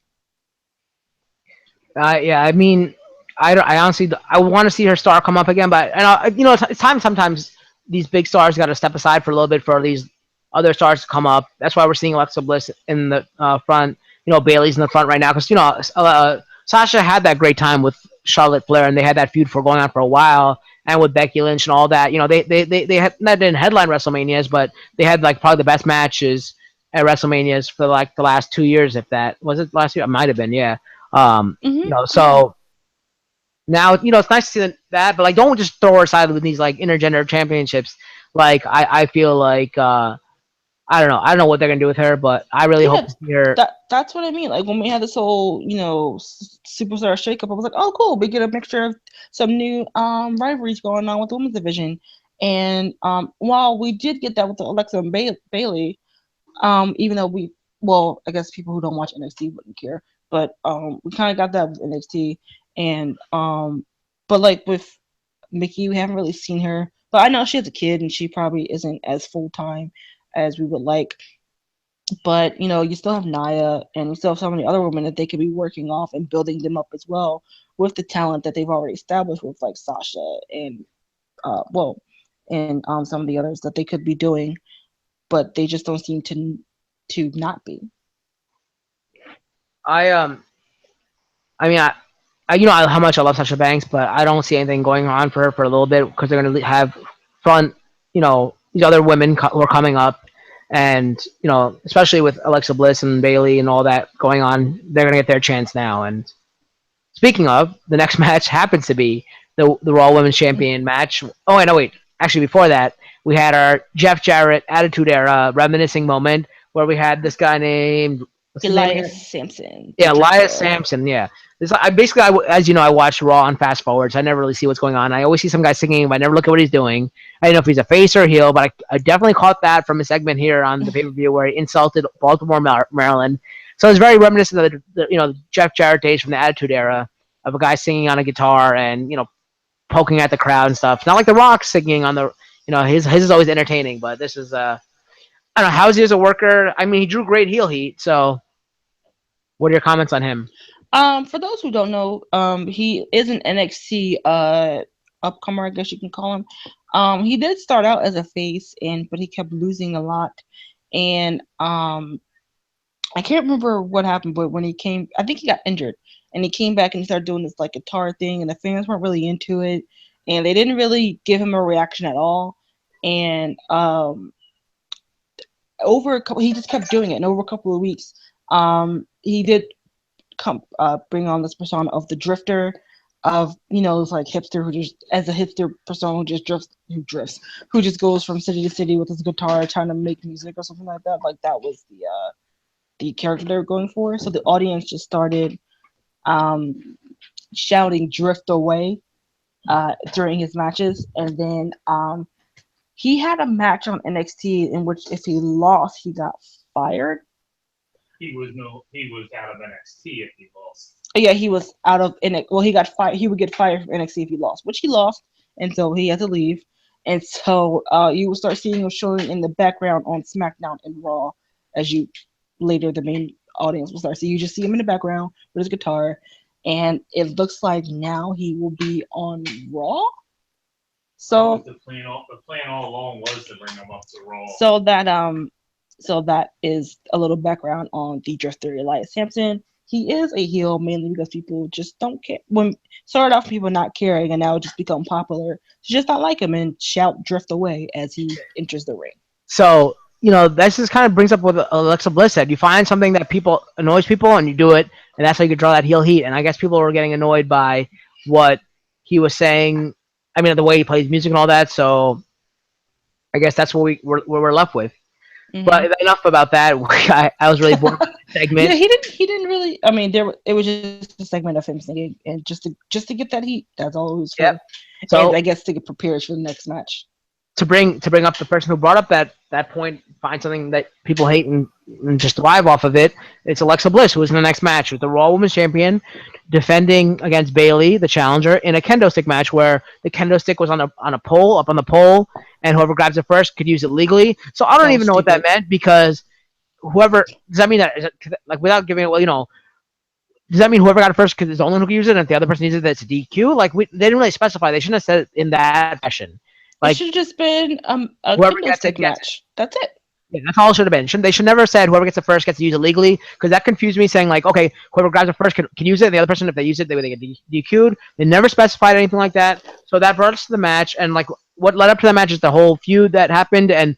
Yeah, I mean, I honestly I want to see her star come up again, but and it's time sometimes these big stars got to step aside for a little bit for these other stars to come up. That's why we're seeing Alexa Bliss in the front. Bailey's in the front right now because Sasha had that great time with Charlotte Flair, and they had that feud for going on for a while, and with Becky Lynch and all that. They had not didn't headline WrestleManias, but they had like probably the best matches at WrestleManias for like the last 2 years. If that was it last year, it might have been. Yeah. Yeah. So now it's nice to see that, but like don't just throw her aside with these like intergender championships. Like I feel like I don't know what they're gonna do with her, but I really hope Yeah, to see her. that's what I mean. Like when we had this whole, superstar shakeup, I was like, oh, cool. We get a mixture of some new rivalries going on with the women's division. And while we did get that with Alexa and Bailey, even though well, I guess people who don't watch NXT wouldn't care, but we kind of got that with NXT, and but like with Mickey, we haven't really seen her. But I know she has a kid, and she probably isn't as full time as we would like. But you still have Naya, and you still have so many other women that they could be working off and building them up as well with the talent that they've already established with like Sasha and well, and some of the others that they could be doing, but they just don't seem to not be. I I mean I how much I love Sasha Banks, but I don't see anything going on for her for a little bit because they're gonna have front these other women who are coming up, and especially with Alexa Bliss and Bailey and all that going on, they're gonna get their chance now. And speaking of, the next match happens to be the Raw Women's Champion match. Oh, wait, no, wait. Actually, before that, we had our Jeff Jarrett Attitude Era reminiscing moment where we had this guy named what's his name again? Elias Sampson, the Yeah, Elias Drifter. Sampson. Yeah, this I basically, as you know, I watch Raw on fast forwards. I never really see what's going on. I always see some guy singing, but I never look at what he's doing. I don't know if he's a face or a heel, but I definitely caught that from a segment here on the pay per view where he insulted Baltimore, Maryland. So it's very reminiscent of the Jeff Jarrett days from the Attitude Era of a guy singing on a guitar and poking at the crowd and stuff. Not like The Rock singing on the his is always entertaining, but this is I don't know how's he as a worker. I mean, he drew great heel heat. So what are your comments on him? For those who don't know, he is an NXT upcomer, I guess you can call him. He did start out as a face, but he kept losing a lot, and I can't remember what happened, but when he came, I think he got injured, and he came back and he started doing this like guitar thing, and the fans weren't really into it, and they didn't really give him a reaction at all, and he just kept doing it, and over a couple of weeks, he did bring on this persona of the drifter, of this like hipster who just as a hipster persona who just who just goes from city to city with his guitar trying to make music or something like that. Like that was the character they were going for. So the audience just started shouting "drift away" during his matches, and then he had a match on NXT in which if he lost, he got fired. He was out of NXT if he lost. Yeah, he was out of NXT. Well, he got fired. He would get fired from NXT if he lost, which he lost, and so he had to leave. And so you will start seeing him showing in the background on SmackDown and Raw, as you later the main audience will start. So you just see him in the background with his guitar, and it looks like now he will be on Raw. So the plan all along was to bring him up to Raw. So that is a little background on the Drifter Elias Sampson. He is a heel mainly because people just don't care. When started off people not caring and now just become popular, to just not like him and shout "drift away" as he enters the ring. So this just kind of brings up what Alexa Bliss said. You find something that people annoys people and you do it, and that's how you can draw that heel heat. And I guess people were getting annoyed by what he was saying. I mean, the way he plays music and all that. So I guess that's what we're left with. Mm-hmm. But enough about that. I was really bored with the segment. Yeah, he didn't really. I mean, it was just a segment of him singing, and just to get that heat. That's all it was for. Yep. So And I guess to get prepared for the next match. To bring up the person who brought up that point, find something that people hate and just thrive off of it. It's Alexa Bliss, who is in the next match with the Raw Women's Champion, defending against Bailey, the challenger, in a kendo stick match where the kendo stick was on a pole, up on the pole, and whoever grabs it first could use it legally. So I don't even know what that meant because whoever does that mean that like without giving it does that mean whoever got it first because it's the only one who can use it, and if the other person uses it, that's a DQ? Like they didn't really specify. They shouldn't have said it in that fashion. Like it should have just been a whoever kendo gets stick it gets match. That's it. Yeah, that's all it should have been. They should never have said whoever gets it first gets to use it legally because that confused me. Saying like, okay, whoever grabs it first can use it, and the other person, if they use it, they would get DQ'd. They never specified anything like that. So that brought us to the match, and like what led up to the match is the whole feud that happened, and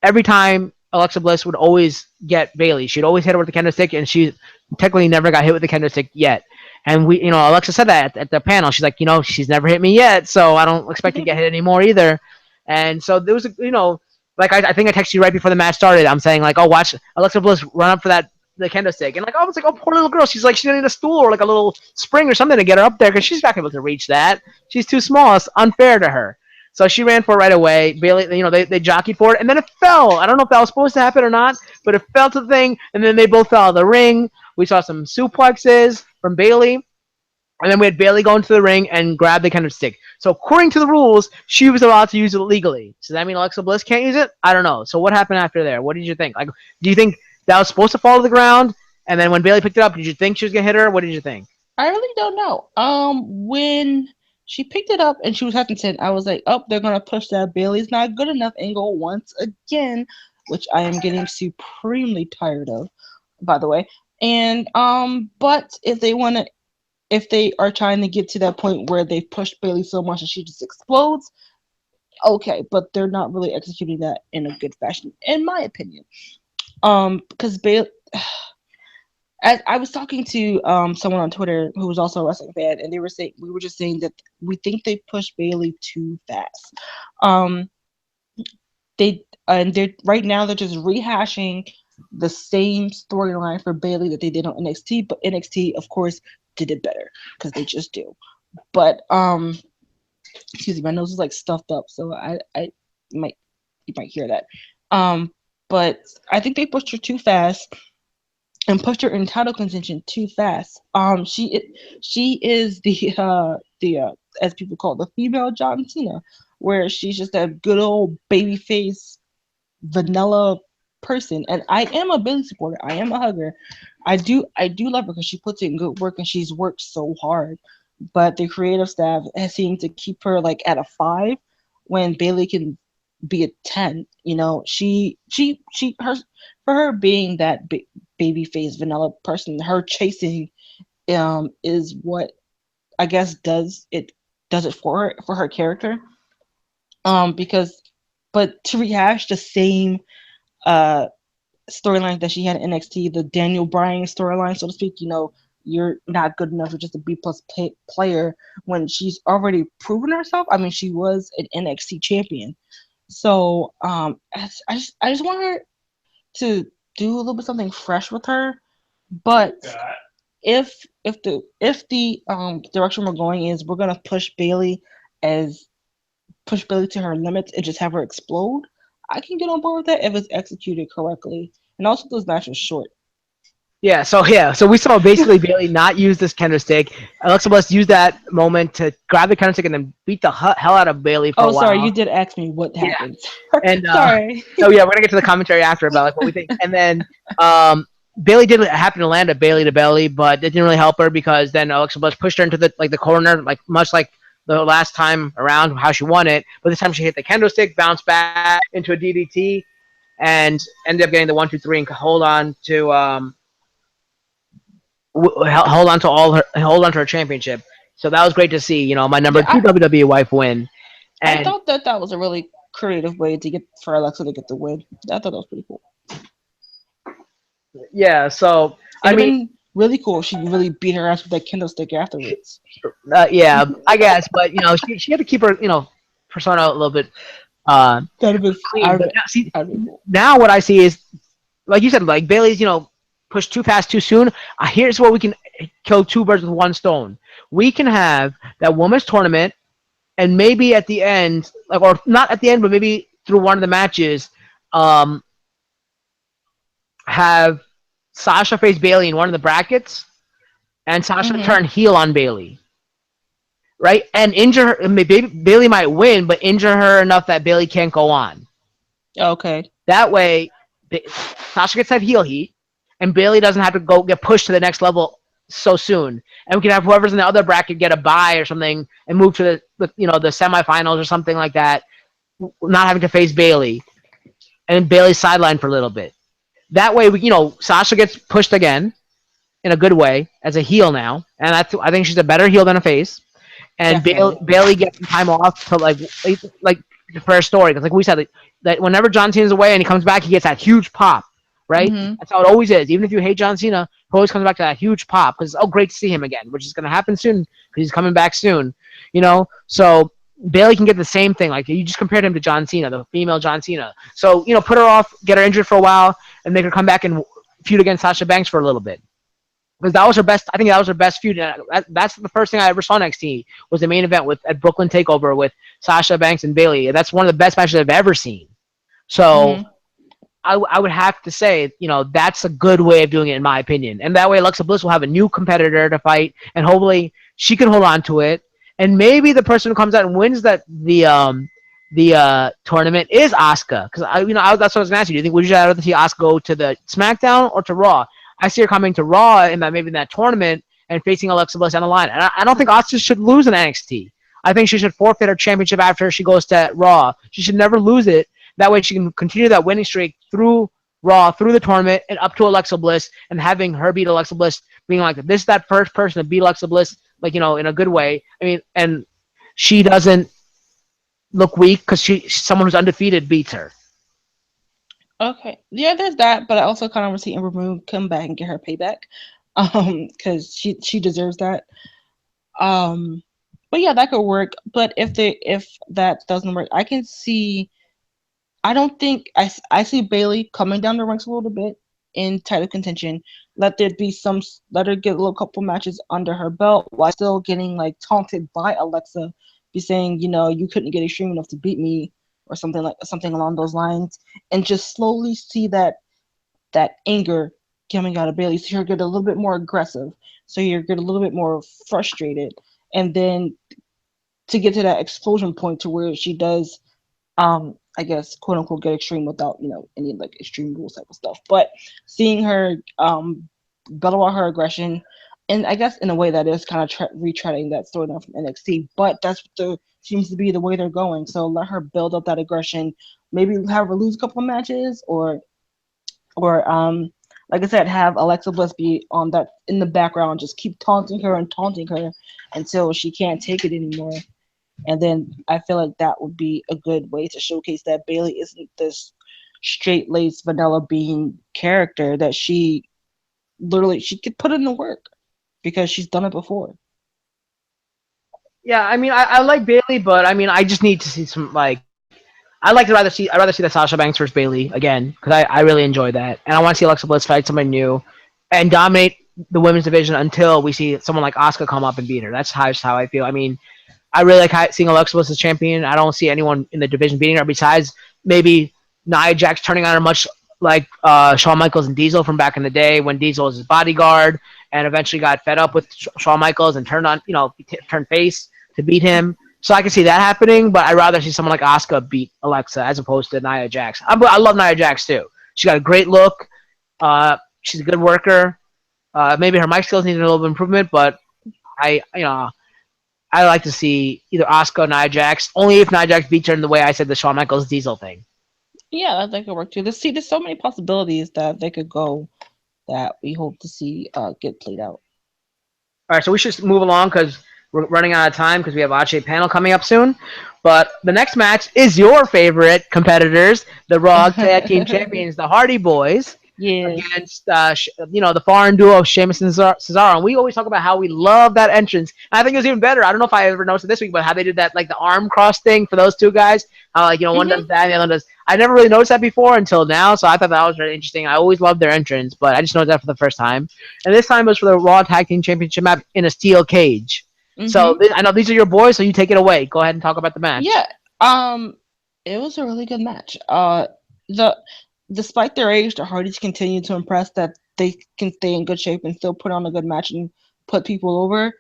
every time Alexa Bliss would always get Bailey, she'd always hit her with the kendo stick, and she technically never got hit with the kendo stick yet. And Alexa said that at the panel. She's like, she's never hit me yet, so I don't expect to get hit anymore either. And so there was like I think I texted you right before the match started. I'm saying like, oh, watch Alexa Bliss run up for the kendo stick, and like, oh, it's like, oh, poor little girl. She's like, she's gonna need a stool or like a little spring or something to get her up there because she's not able to reach that. She's too small. It's unfair to her. So she ran for it right away. Bailey, they jockeyed for it, and then it fell. I don't know if that was supposed to happen or not, but it fell to the thing, and then they both fell out of the ring. We saw some suplexes from Bailey, and then we had Bailey go into the ring and grab the kind of stick. So according to the rules, she was allowed to use it legally. So that mean Alexa Bliss can't use it? I don't know. So what happened after there? What did you think? Like, do you think that was supposed to fall to the ground? And then when Bailey picked it up, did you think she was gonna hit her? What did you think? I really don't know. When she picked it up and she was hesitant, I was like, oh, they're gonna push that Bailey's not good enough angle once again, which I am getting supremely tired of, by the way. And but if they are trying to get to that point where they've pushed Bailey so much that she just explodes, okay, but they're not really executing that in a good fashion, in my opinion. Because Bailey, as I was talking to someone on Twitter who was also a wrestling fan, and we were just saying that we think they pushed Bailey too fast. They're right now they're just rehashing the same storyline for Bailey that they did on NXT, but NXT, of course, did it better because they just do. But excuse me, my nose is like stuffed up, so you might hear that. But I think they pushed her too fast and pushed her in title contention too fast. She is the as people call it, the female John Cena, where she's just a good old baby face vanilla person. And I am a Bailey supporter. I am a hugger. I do love her because she puts in good work and she's worked so hard. But the creative staff has seemed to keep her like at a 5 when Bailey can be a 10. You know, for her being that baby face vanilla person, her chasing is what I guess does it for her character. But to rehash the same storyline that she had in NXT, the Daniel Bryan storyline, so to speak, you're not good enough. You're just a B plus player when she's already proven herself. I mean, she was an NXT champion. So I just want her to do a little bit something fresh with her. But if the direction we're going is we're gonna push Bailey to her limits and just have her explode, I can get on board with that if it's executed correctly. And also those matches short. So we saw basically Bailey not use this kendo stick. Alexa Bliss used that moment to grab the kendo stick and then beat the hell out of Bailey for a while. Oh, sorry, you did ask me what happened. And sorry. So yeah, we're gonna get to the commentary after about like what we think. And then Bailey did happen to land a Bailey to belly, but it didn't really help her because then Alexa Bliss pushed her into the corner, like much like the last time around how she won it. But this time she hit the kendo stick, bounced back into a DDT, and ended up getting the 1-2-3 and hold on to her championship. So that was great to see. My number 2 WWE wife win. And I thought that was a really creative way to get for Alexa to get the win. I thought that was pretty cool. Yeah. So I mean, really cool. She really beat her ass with that kendo stick afterwards. Yeah, I guess, but she had to keep her persona a little bit clean. But now what I see is, like you said, like Bailey's pushed too fast too soon. Here's where we can kill two birds with one stone. We can have that women's tournament, and maybe at the end, or not at the end, but maybe through one of the matches, have Sasha face Bailey in one of the brackets, and Sasha turn heel on Bailey, right? And injure her. Bailey might win, but injure her enough that Bailey can't go on. Okay. That way, Sasha gets that heel heat, and Bailey doesn't have to go get pushed to the next level so soon. And we can have whoever's in the other bracket get a bye or something and move to the semifinals or something like that, not having to face Bailey, and Bailey's sidelined for a little bit. That way, Sasha gets pushed again in a good way as a heel now, and I think she's a better heel than a face. And Bailey gets some time off to like for her story, because like we said, that whenever John Cena's away and he comes back, he gets that huge pop, right? That's how it always is. Even if you hate John Cena, he always comes back to that huge pop because great to see him again, which is going to happen soon because he's coming back soon. So Bailey can get the same thing. Like you just compared him to John Cena, the female John Cena. So put her off, get her injured for a while, and make her come back and feud against Sasha Banks for a little bit. Because that was her best. I think that was her best feud. That's the first thing I ever saw in NXT was the main event with at Brooklyn Takeover with Sasha Banks and Bailey. That's one of the best matches I've ever seen. So Mhm. I would have to say, that's a good way of doing it in my opinion. And that way Alexa Bliss will have a new competitor to fight, and hopefully she can hold on to it. And maybe the person who comes out and wins the tournament is Asuka. Because that's what I was gonna ask you. Do you think would you rather see Asuka go to the SmackDown or to Raw? I see her coming to Raw in that maybe in that tournament and facing Alexa Bliss on the line. And I don't think Asuka should lose in NXT. I think she should forfeit her championship after she goes to Raw. She should never lose it. That way she can continue that winning streak through Raw, through the tournament, and up to Alexa Bliss, and having her beat Alexa Bliss, being like, this is that first person to beat Alexa Bliss, like, in a good way. I mean, and she doesn't look weak because someone who's undefeated beats her. Okay. Yeah, there's that, but I also kind of want to see Ember Moon come back and get her payback. Because she deserves that. Um, but yeah, that could work. But if that doesn't work, I can see. I don't think I see Bailey coming down the ranks a little bit in title contention. Let there be some. Let her get a little couple matches under her belt while still getting like taunted by Alexa, be saying, you couldn't get extreme enough to beat me, or something along those lines, and just slowly see that anger coming out of Bailey. So you get a little bit more aggressive. So you get a little bit more frustrated, and then to get to that explosion point to where she does, I guess, quote unquote, get extreme without any like extreme rules type of stuff. But seeing her battle out her aggression, and I guess in a way that is kind of retreading that storyline from NXT. But that's what seems to be the way they're going. So let her build up that aggression. Maybe have her lose a couple of matches, or like I said, have Alexa Bliss be on that in the background, just keep taunting her and taunting her until she can't take it anymore. And then I feel like that would be a good way to showcase that Bailey isn't this straight laced vanilla bean character, that she could put in the work because she's done it before. Yeah, I mean, I like Bailey, but I mean, I just need to see some like. I'd rather see the Sasha Banks versus Bailey again because I really enjoy that, and I want to see Alexa Bliss fight somebody new and dominate the women's division until we see someone like Asuka come up and beat her. That's how I feel. I mean, I really like seeing Alexa Bliss as champion. I don't see anyone in the division beating her besides maybe Nia Jax turning on her much like Shawn Michaels and Diesel from back in the day when Diesel was his bodyguard and eventually got fed up with Shawn Michaels and turned on, turned face to beat him. So I can see that happening, but I'd rather see someone like Asuka beat Alexa as opposed to Nia Jax. I love Nia Jax too. She got a great look. She's a good worker. Maybe her mic skills need a little bit of improvement, but I like to see either Asuka or Nia Jax, only if Nia Jax beats her in the way I said the Shawn Michaels Diesel thing. Yeah, that could work too. There's so many possibilities that they could go that we hope to see get played out. All right, so we should move along because we're running out of time because we have Ache panel coming up soon. But the next match is your favorite competitors, the Raw Tag Team Champions, the Hardy Boys, Yes. against the foreign duo of Sheamus and Cesaro. And we always talk about how we love that entrance. And I think it was even better. I don't know if I ever noticed it this week, but how they did that, like the arm cross thing for those two guys. How one Hmm. does that and the other one does. I never really noticed that before until now, so I thought that was very interesting. I always loved their entrance, but I just noticed that for the first time. And this time it was for the Raw Tag Team Championship match in a steel cage. So Hmm. I know these are your boys, so you take it away. Go ahead and talk about the match. Yeah. It was a really good match. The Despite their age, the Hardys continue to impress that they can stay in good shape and still put on a good match and put people over.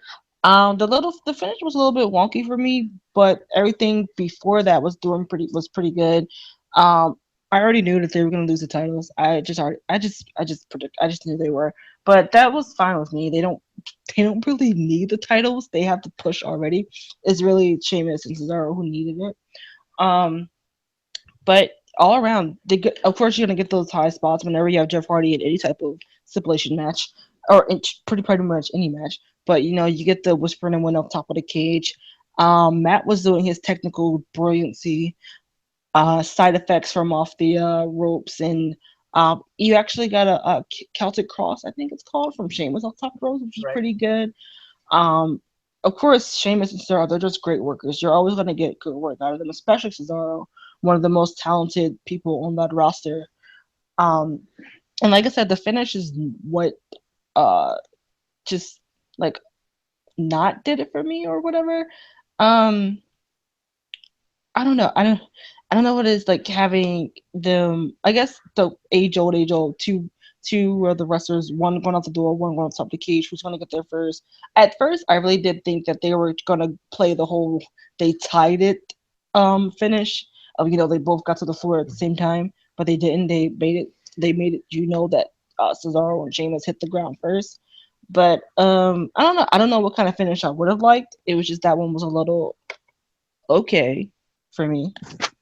The finish was a little bit wonky for me, but everything before that was pretty good. Um, I already knew that they were going to lose the titles. I just knew they were, but that was fine with me. They don't really need the titles. They have to push already. It's really Sheamus and Cesaro who needed it. Um, but all around, of course, you're gonna get those high spots whenever you have Jeff Hardy in any type of stipulation match, or in pretty much any match. But you get the whispering and win up top of the cage. Matt was doing his technical brilliancy, side effects from off the ropes, and you actually got a Celtic Cross, I think it's called, from Sheamus off top ropes, which is Right. pretty good. Um, of course, Sheamus and Cesaro, they're just great workers. You're always going to get good work out of them, especially Cesaro, one of the most talented people on that roster. Um, and like I said, the finish is what uh just like not did it for me or whatever. Um, I don't know. I don't know what it is like having them. I guess the age old two of the wrestlers, one going out the door, one going on top of the cage. Who's going to get there first? At first, I really did think that they were going to play the whole they tied it finish of they both got to the floor at the same time, but they didn't. They made it. That Cesaro and Sheamus hit the ground first. But I don't know. I don't know what kind of finish I would have liked. It was just that one was a little okay for me.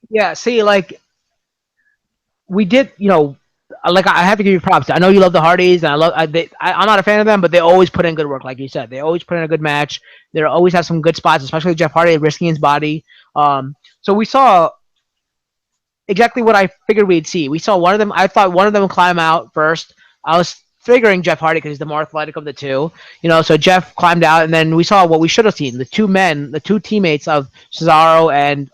Yeah, see, like we did, like I have to give you props. I know you love the Hardys, and I'm not a fan of them, but they always put in good work, like you said. They always put in a good match. They always have some good spots, especially Jeff Hardy risking his body. So we saw exactly what I figured we'd see. We saw one of them. I thought one of them would climb out first. I was figuring Jeff Hardy because he's the more athletic of the two. So Jeff climbed out, and then we saw what we should have seen: the two teammates of Cesaro and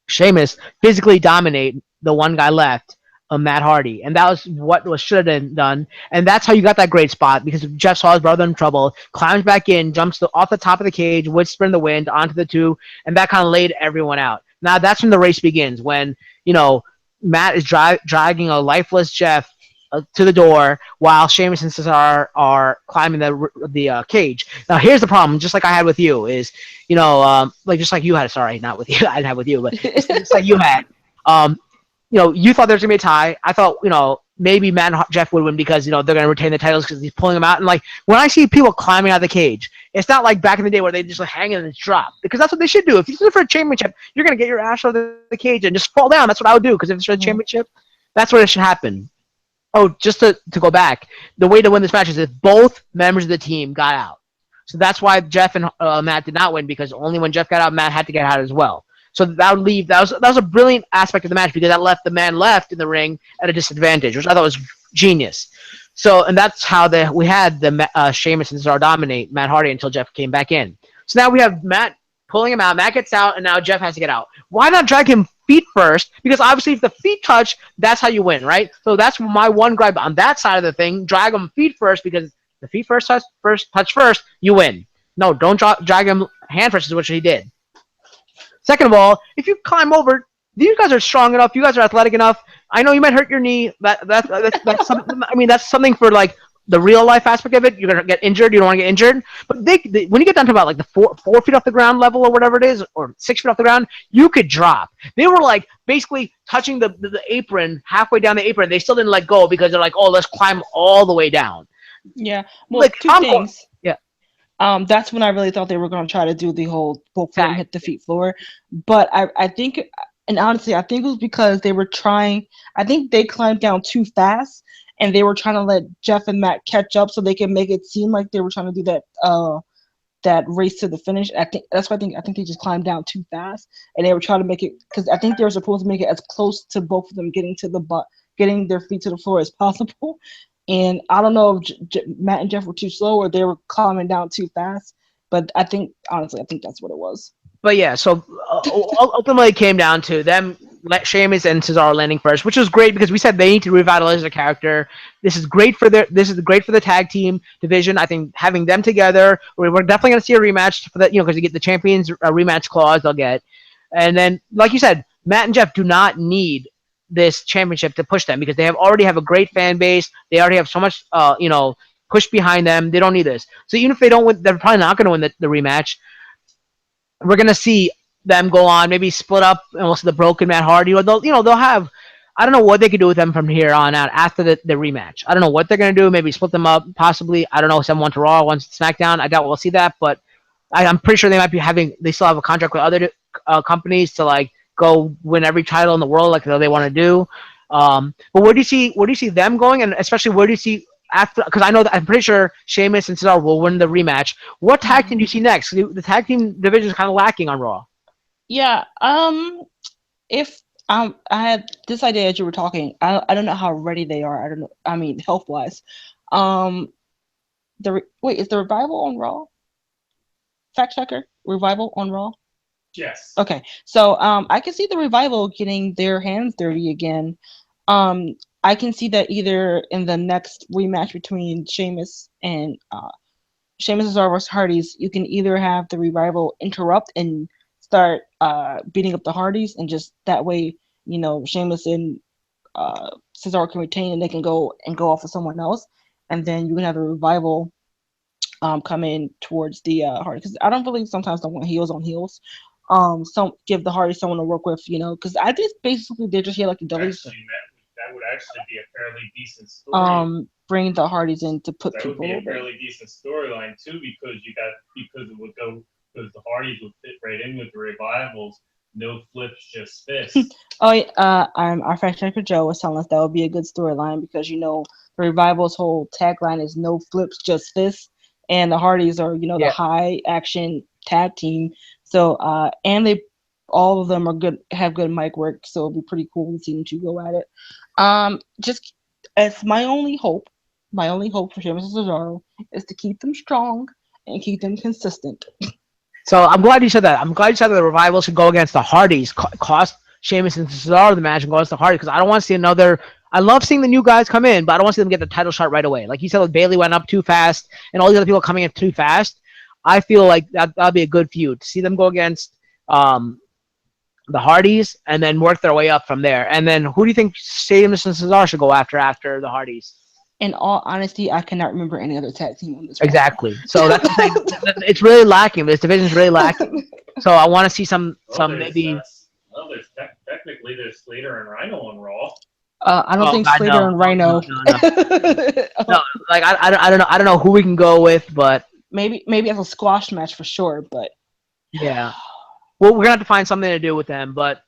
Sheamus physically dominate the one guy left, Matt Hardy, and that was what was should have been done. And that's how you got that great spot because Jeff saw his brother in trouble, climbs back in, jumps off the top of the cage, whisper in the wind onto the two, and that kind of laid everyone out. Now that's when the race begins. When Matt is dragging a lifeless Jeff to the door while Sheamus and Cesar are climbing the cage. Now here's the problem, just like I had with you, is like just like you had. Sorry, not with you. I didn't have with you, but just like you had. Um, you thought there was gonna be a tie. I thought maybe Matt and Jeff would win because they're gonna retain the titles because he's pulling them out. And like when I see people climbing out of the cage, it's not like back in the day where they just like hang and just drop because that's what they should do. If you're looking for a championship, you're gonna get your ass out of the cage and just fall down. That's what I would do because if it's for a championship, that's what it should happen. Oh, just to go back, the way to win this match is if both members of the team got out. So that's why Jeff and Matt did not win because only when Jeff got out, Matt had to get out as well. So that would leave that was a brilliant aspect of the match because that left the man left in the ring at a disadvantage, which I thought was genius. So and that's how we had the Sheamus and Cesaro dominate Matt Hardy until Jeff came back in. So now we have Matt pulling him out. Matt gets out, and now Jeff has to get out. Why not drag him feet first? Because obviously, if the feet touch, that's how you win, right? So that's my one gripe on that side of the thing. Drag him feet first because the feet touch first, you win. No, don't drag him hand first, is what he did. Second of all, if you climb over, these guys are strong enough. You guys are athletic enough. I know you might hurt your knee. That's something. I mean, that's something for like the real life aspect of it. You're gonna get injured. You don't want to get injured. But they when you get down to about like the 4 feet off the ground level or whatever it is, or 6 feet off the ground, you could drop. They were like basically touching the apron halfway down the apron. They still didn't let go because they're like, oh, let's climb all the way down. Yeah. Well, Like two things. yeah. That's when I really thought they were going to try to do the whole both of them hit the feet floor. But I think, and honestly, I think it was because they were trying. I think they climbed down too fast, and they were trying to let Jeff and Matt catch up so they can make it seem like they were trying to do that race to the finish. I think that's why I think they just climbed down too fast, and they were trying to make it because I think they were supposed to make it as close to both of them getting their feet to the floor as possible. And I don't know if Matt and Jeff were too slow or they were climbing down too fast. But honestly, I think that's what it was. But yeah, so ultimately it came down to them let Sheamus and Cesaro landing first, which was great because we said they need to revitalize their character. This is great for the tag team division. I think having them together, we're definitely going to see a rematch for that, because you get the champions rematch clause they'll get. And then, like you said, Matt and Jeff do not need this championship to push them because they already have a great fan base. They already have so much, push behind them. They don't need this. So even if they don't win, they're probably not going to win the rematch. We're going to see them go on, maybe split up, and we'll see the broken Matt Hardy. Or they'll have. I don't know what they could do with them from here on out after the rematch. I don't know what they're going to do. Maybe split them up, possibly. I don't know. Someone to Raw, one to SmackDown. I doubt we'll see that, but I'm pretty sure they might be having. They still have a contract with other companies to like go win every title in the world, like they want to do. But where do you see them going, and especially where do you see after? Because I know that I'm pretty sure Sheamus and Cesaro will win the rematch. What tag team do you see next? The tag team division is kind of lacking on Raw. Yeah. If I had this idea as you were talking, I don't know how ready they are. I don't know. I mean, health wise. Wait, is the Revival on Raw? fact checker? Revival on Raw. Yes. Okay, so I can see the Revival getting their hands dirty again. I can see that either in the next rematch between Sheamus and Zarvos Hardys, you can either have the Revival interrupt and start beating up the Hardys, and just that way, Sheamus and Cesaro can retain, and they can go off of someone else, and then you can have the Revival come in towards the Hardys, because I don't believe sometimes don't want heels on heels. Some give the Hardys someone to work with, because I think basically they're just here like the Dudleys. Actually, that would actually be a fairly decent story. Bring the Hardys in to put That people would be a over. fairly decent storyline too, because it would go because the Hardys would fit right in with the Revivals. No flips, just fists. Our fact checker Joe was telling us that would be a good storyline, because the Revival's whole tagline is no flips, just fists, and the Hardys are the high action tag team. So and they all of them have good mic work, so it'll be pretty cool to see them two go at it. Just as my only hope for Sheamus and Cesaro is to keep them strong and keep them consistent. So I'm glad you said that. I'm glad you said that the Revival should go against the Hardys, cost Sheamus and Cesaro the match, and go against the Hardys, because I don't want to see another. I love seeing the new guys come in, but I don't want to see them get the title shot right away. Like you said, Bailey went up too fast, and all these other people coming in too fast. I feel like that'd be a good feud. See them go against the Hardys, and then work their way up from there. And then who do you think Sheamus and Cesaro should go after the Hardys? In all honesty, I cannot remember any other tag team on this. Exactly. So that's the thing. It's really lacking. This division's really lacking. So I want to see some maybe. Technically there's Slater and Rhino on Raw. I don't think God, Slater and Rhino. No, like I don't know. I don't know who we can go with, but maybe as a squash match for sure. But yeah, well, we're gonna have to find something to do with them. But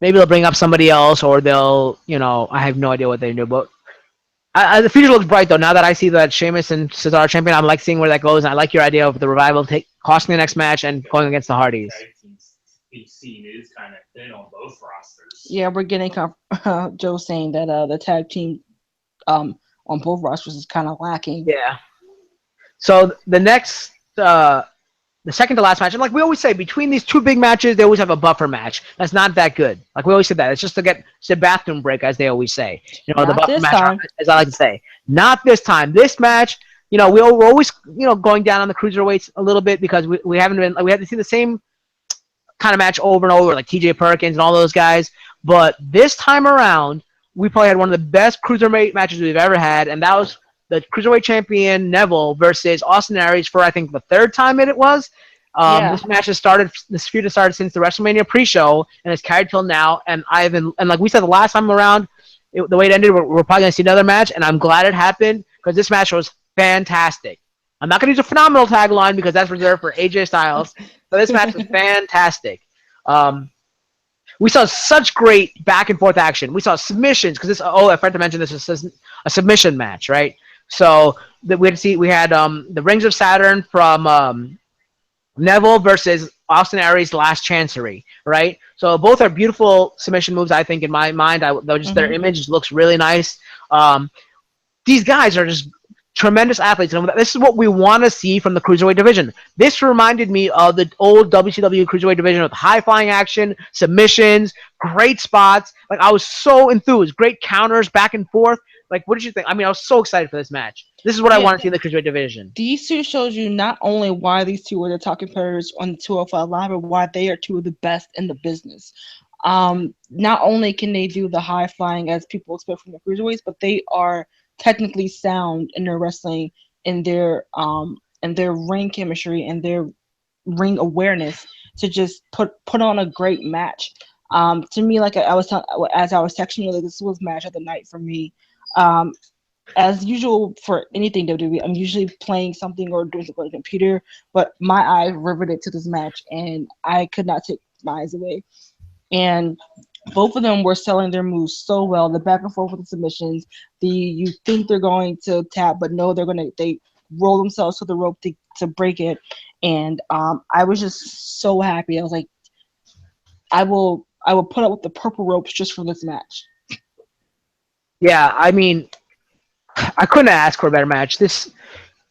maybe they'll bring up somebody else, or they'll, I have no idea what they do. But the future looks bright, though. Now that I see that Sheamus and Cesaro champion, I like seeing where that goes. And I like your idea of the Revival costing the next match and going against the Hardys. The scene is kind of thin on both rosters. Yeah, we're getting Joe saying that the tag team on both rosters is kind of lacking. Yeah. So the next, the second to last match, and like we always say, between these two big matches, they always have a buffer match. That's not that good. Like we always said that. It's just to get a bathroom break, as they always say. The buffer match, as I like to say. Not this time. This match, we're always, going down on the cruiserweights a little bit, because we haven't been, we have to see the same kind of match over and over, like TJ Perkins and all those guys. But this time around, we probably had one of the best cruiserweight matches we've ever had, and that was the cruiserweight champion Neville versus Austin Aries for, I think, the third time it was. This match has started. This feud has started since the WrestleMania pre-show, and it's carried till now. And like we said the last time around, the way it ended, we're probably gonna see another match, and I'm glad it happened, because this match was fantastic. I'm not gonna use a phenomenal tagline, because that's reserved for AJ Styles. But this match was fantastic. We saw such great back and forth action. We saw submissions, because I forgot to mention, this is a submission match, right? So we had the Rings of Saturn from Neville versus Austin Aries' Last Chancery, right? So both are beautiful submission moves, I think, in my mind. Their image looks really nice. These guys are just tremendous athletes, and this is what we want to see from the cruiserweight division. This reminded me of the old WCW cruiserweight division, with high-flying action, submissions, great spots. Like, I was so enthused. Great counters back and forth. Like, what did you think? I mean, I was so excited for this match. This is what I want to see in the cruiserweight division. These two shows you not only why these two are the top competitors on the 205 Live, but why they are two of the best in the business. Not only can they do the high flying as people expect from the cruiserweights, but they are technically sound in their wrestling, in their ring chemistry and their ring awareness to just put on a great match. To me, like as I was texting you, like, this was match of the night for me. As usual for anything WWE, I'm usually playing something or doing something on the computer, but my eyes riveted to this match, and I could not take my eyes away. And both of them were selling their moves so well. The back and forth with the submissions. You think they're going to tap, but no, they roll themselves to the rope to break it. And I was just so happy. I was like, I will put up with the purple ropes just for this match. Yeah, I mean, I couldn't ask for a better match.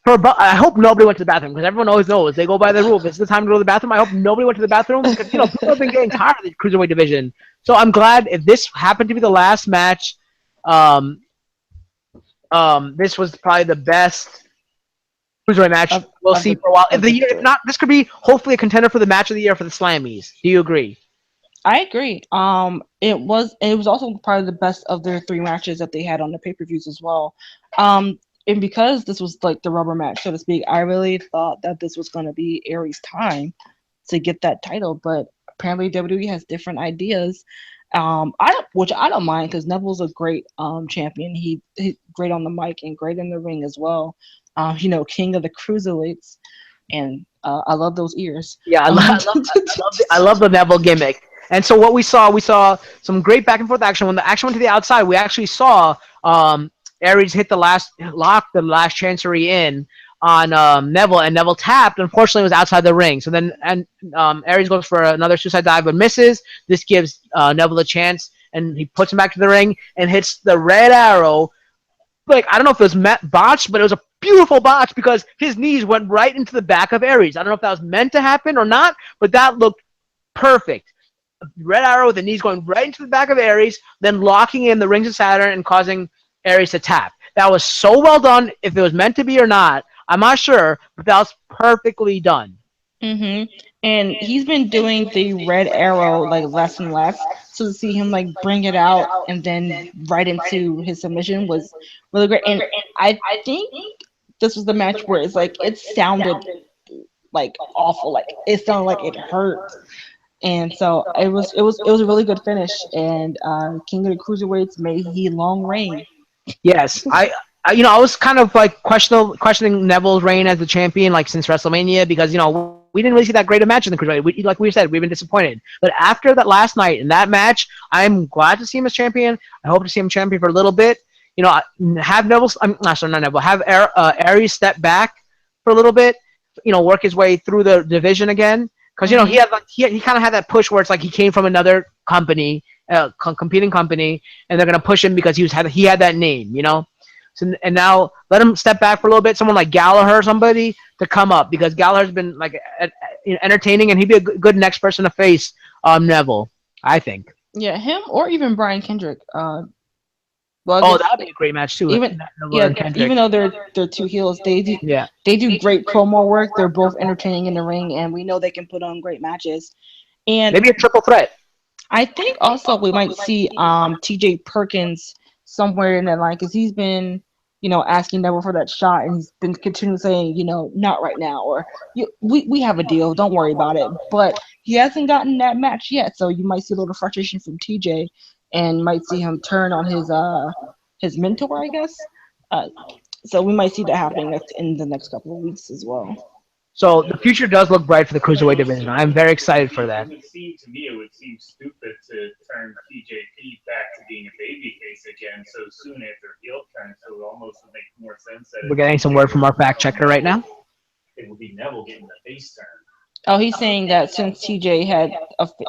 I hope nobody went to the bathroom because everyone always knows they go by the rule. If it's the time to go to the bathroom, I hope nobody went to the bathroom because people have been getting tired of the cruiserweight division. So I'm glad if this happened to be the last match. Um, this was probably the best cruiserweight match we'll of see the for a while. of the If three. not, this could be hopefully a contender for the match of the year for the Slammies. Do you agree? I agree. It was also probably the best of their three matches that they had on the pay-per-views as well. And because this was like the rubber match, so to speak, I really thought that this was going to be Aries' time to get that title, but apparently WWE has different ideas. I don't mind because Neville's a great champion. He's great on the mic and great in the ring as well. King of the cruiserweights, and I love those ears. Yeah, I love the Neville gimmick. And so what we saw some great back and forth action. When the action went to the outside, we actually saw Aries hit the last chancery in on Neville, and Neville tapped. Unfortunately, it was outside the ring. So then Aries goes for another suicide dive, but misses. This gives Neville a chance, and he puts him back to the ring and hits the red arrow. Like, I don't know if it was botched, but it was a beautiful botch because his knees went right into the back of Aries. I don't know if that was meant to happen or not, but that looked perfect. Red arrow with the knees going right into the back of Aries, then locking in the rings of Saturn and causing Aries to tap. That was so well done. If it was meant to be or not, I'm not sure, but that was perfectly done. And he's been doing the red arrow like less and less. So to see him like bring it out and then right into his submission was really great. And I think this was the match where it's like it sounded like awful. Like it sounded like it hurt. And so it was a really good finish. And King of the Cruiserweights, may he long reign. Yes, I was kind of like questioning Neville's reign as the champion, like since WrestleMania, because we didn't really see that great a match in the cruiserweight. Like we said, we've been disappointed. But after that last night in that match, I'm glad to see him as champion. I hope to see him champion for a little bit. Have Neville. I'm not sorry, not Neville. Have Aries step back for a little bit. Work his way through the division again. Because he had he kind of had that push where it's like he came from another company, competing company, and they're gonna push him because he had that name. So, and now let him step back for a little bit. Someone like Gallagher or somebody to come up because Gallagher's been like entertaining, and he'd be a good next person to face Neville, I think. Yeah, him or even Brian Kendrick. Well, I Oh, guess that'd be a great match too. even Neville yeah, and Kendrick. even though they're two heels, Yeah, they do great promo work. They're both entertaining in the ring, and we know they can put on great matches. And maybe a triple threat. I think also we might see T.J. Perkins somewhere in that line because he's been asking Neville for that shot, and he's been continuing saying not right now, or we have a deal, don't worry about it. But he hasn't gotten that match yet, so you might see a little frustration from T.J. and might see him turn on his mentor, I guess. Uh, so we might see that happening in the next couple of weeks as well. So the future does look bright for the cruiserweight division. I'm very excited for It that. would seem to me it would seem stupid to turn TJP back to being a babyface again so soon after heel turn. So it almost would make more sense that We're getting some word from our fact checker right now. it would be Neville getting the face turn. Oh, he's saying that since TJ had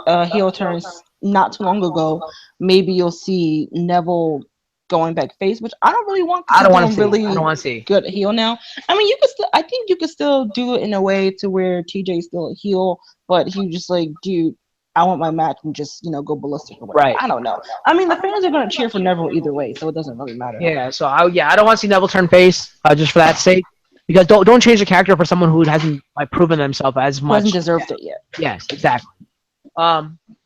a heel turn not too long ago, maybe you'll see Neville going back face, which I don't really want. 'Cause I don't he's want to doing see. really I don't want to see. good heel now. I mean, I think you could still do it in a way to where TJ's still a heel, but he just like, dude, I want my match and just go ballistic or whatever. Right. I don't know. I mean, the fans are gonna cheer for Neville either way, so it doesn't really matter. Yeah. So I don't want to see Neville turn face just for that sake. Because don't change the character for someone who hasn't like proven themselves as Who hasn't much. deserved it yet. Yes, exactly.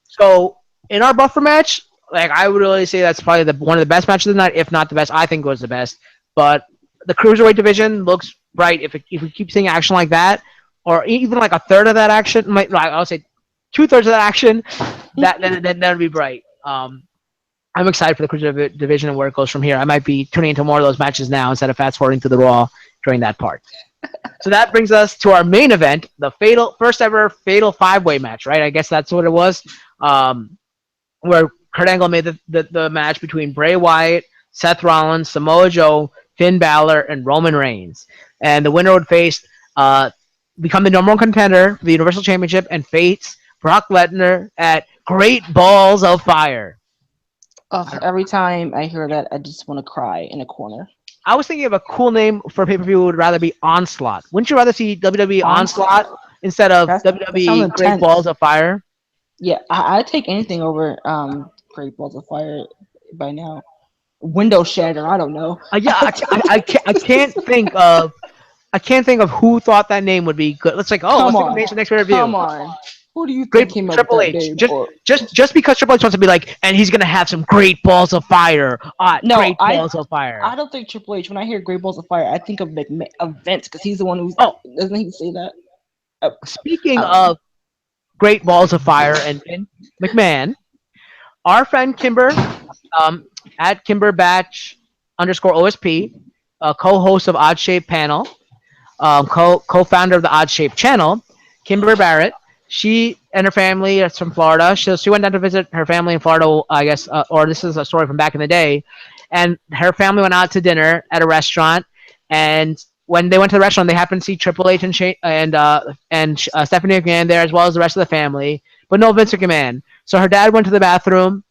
So in our buffer match, like I would really say that's probably one of the best matches of the night, if not the best. I think it was the best. But the cruiserweight division looks bright if we keep seeing action like that, or even like a third of that action. I'll say 2/3 of that action. Then that'd be bright. I'm excited for the cruiserweight division and where it goes from here. I might be tuning into more of those matches now instead of fast forwarding to the Raw during that part. So that brings us to our main event, the first ever fatal 5-way match, right? I guess that's what it was. Where Kurt Angle made the match between Bray Wyatt, Seth Rollins, Samoa Joe, Finn Balor, and Roman Reigns. And the winner would face, become the number one contender for the Universal Championship and face Brock Lesnar at Great Balls of Fire. Every time I hear that, I just want to cry in a corner. I was thinking of a cool name for pay per view would rather be Onslaught. Wouldn't you rather see WWE Onslaught Onslaught. instead of That sounds WWE Great intense. Balls of Fire? Yeah, I take anything over Great Balls of Fire by now. Window Shatter. I don't know. Yeah, I can't think of who thought that name would be good. Let's like, oh, Come let's think of on, names for next pay per view. come on. Who do you Great think came up with Triple that H. name? Just Or just just because Triple H wants to be like, and he's gonna have some great balls of fire. no, Great balls of I fire. don't think Triple H. When I hear Great Balls of Fire, I think of Vince because he's the one who's Oh, doesn't he say that? Uh, speaking I don't know. of great balls of fire and Vince McMahon, our friend Kimber, um, at Kimber Batch underscore OSP, co-host of Odd Shape Panel, co-founder of the Odd Shape channel, Kimber Barrett. She and her family is from Florida. She went down to visit her family in Florida, I guess, or this is a story from back in the day. And her family went out to dinner at a restaurant, and when they went to the restaurant, they happened to see Triple H and Stephanie McMahon there, as well as the rest of the family, but no Vince McMahon. So her dad went to the bathroom,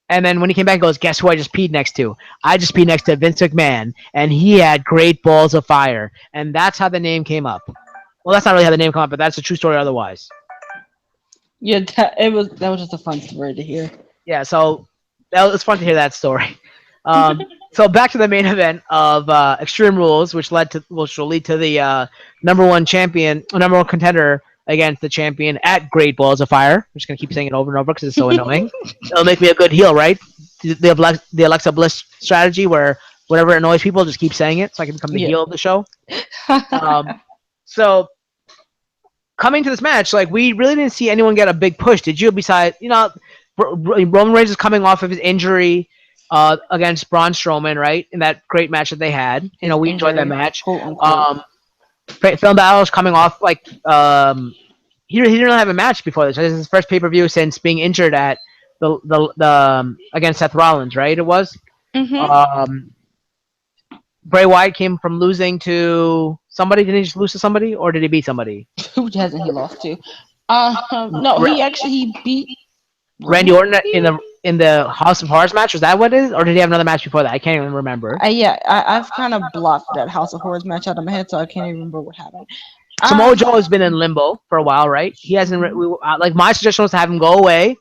and then when he came back, he goes, "Guess who I just peed next to? I just peed next to Vince McMahon, and he had great balls of fire." And that's how the name came up. Well, that's not really how the name came up, but that's a true story otherwise. Yeah, that was just a fun story to hear. Yeah, so that was fun to hear that story. So back to the main event of Extreme Rules, which will lead to the number one champion, number one contender against the champion at Great Balls of Fire. I'm just gonna keep saying it over and over because it's so annoying. It'll make me a good heel, right? The Alexa Bliss strategy, where whatever annoys people, just keep saying it, so I can become the Yeah. heel of the show. So coming to this match, like we really didn't see anyone get a big push. Did you? Besides, Roman Reigns is coming off of his injury against Braun Strowman, right? In that great match that they had. His We enjoyed that injury, match. quote unquote. Finn Balor is coming off he didn't really have a match before this. This is his first pay per view since being injured at the against Seth Rollins, right? It was. Mm-hmm. Um, Bray Wyatt came from losing to somebody. Did he just lose to somebody, or did he beat somebody? Who hasn't he lost to? No, he beat Randy Randy. Orton in the House of Horrors match. Was that what it is, or did he have another match before that? I can't even remember. Yeah, I've kind of blocked that House of Horrors match out of my head, so I can't even remember what happened. Samoa Joe has been in limbo for a while, right? He hasn't. Like my suggestion was to have him go away.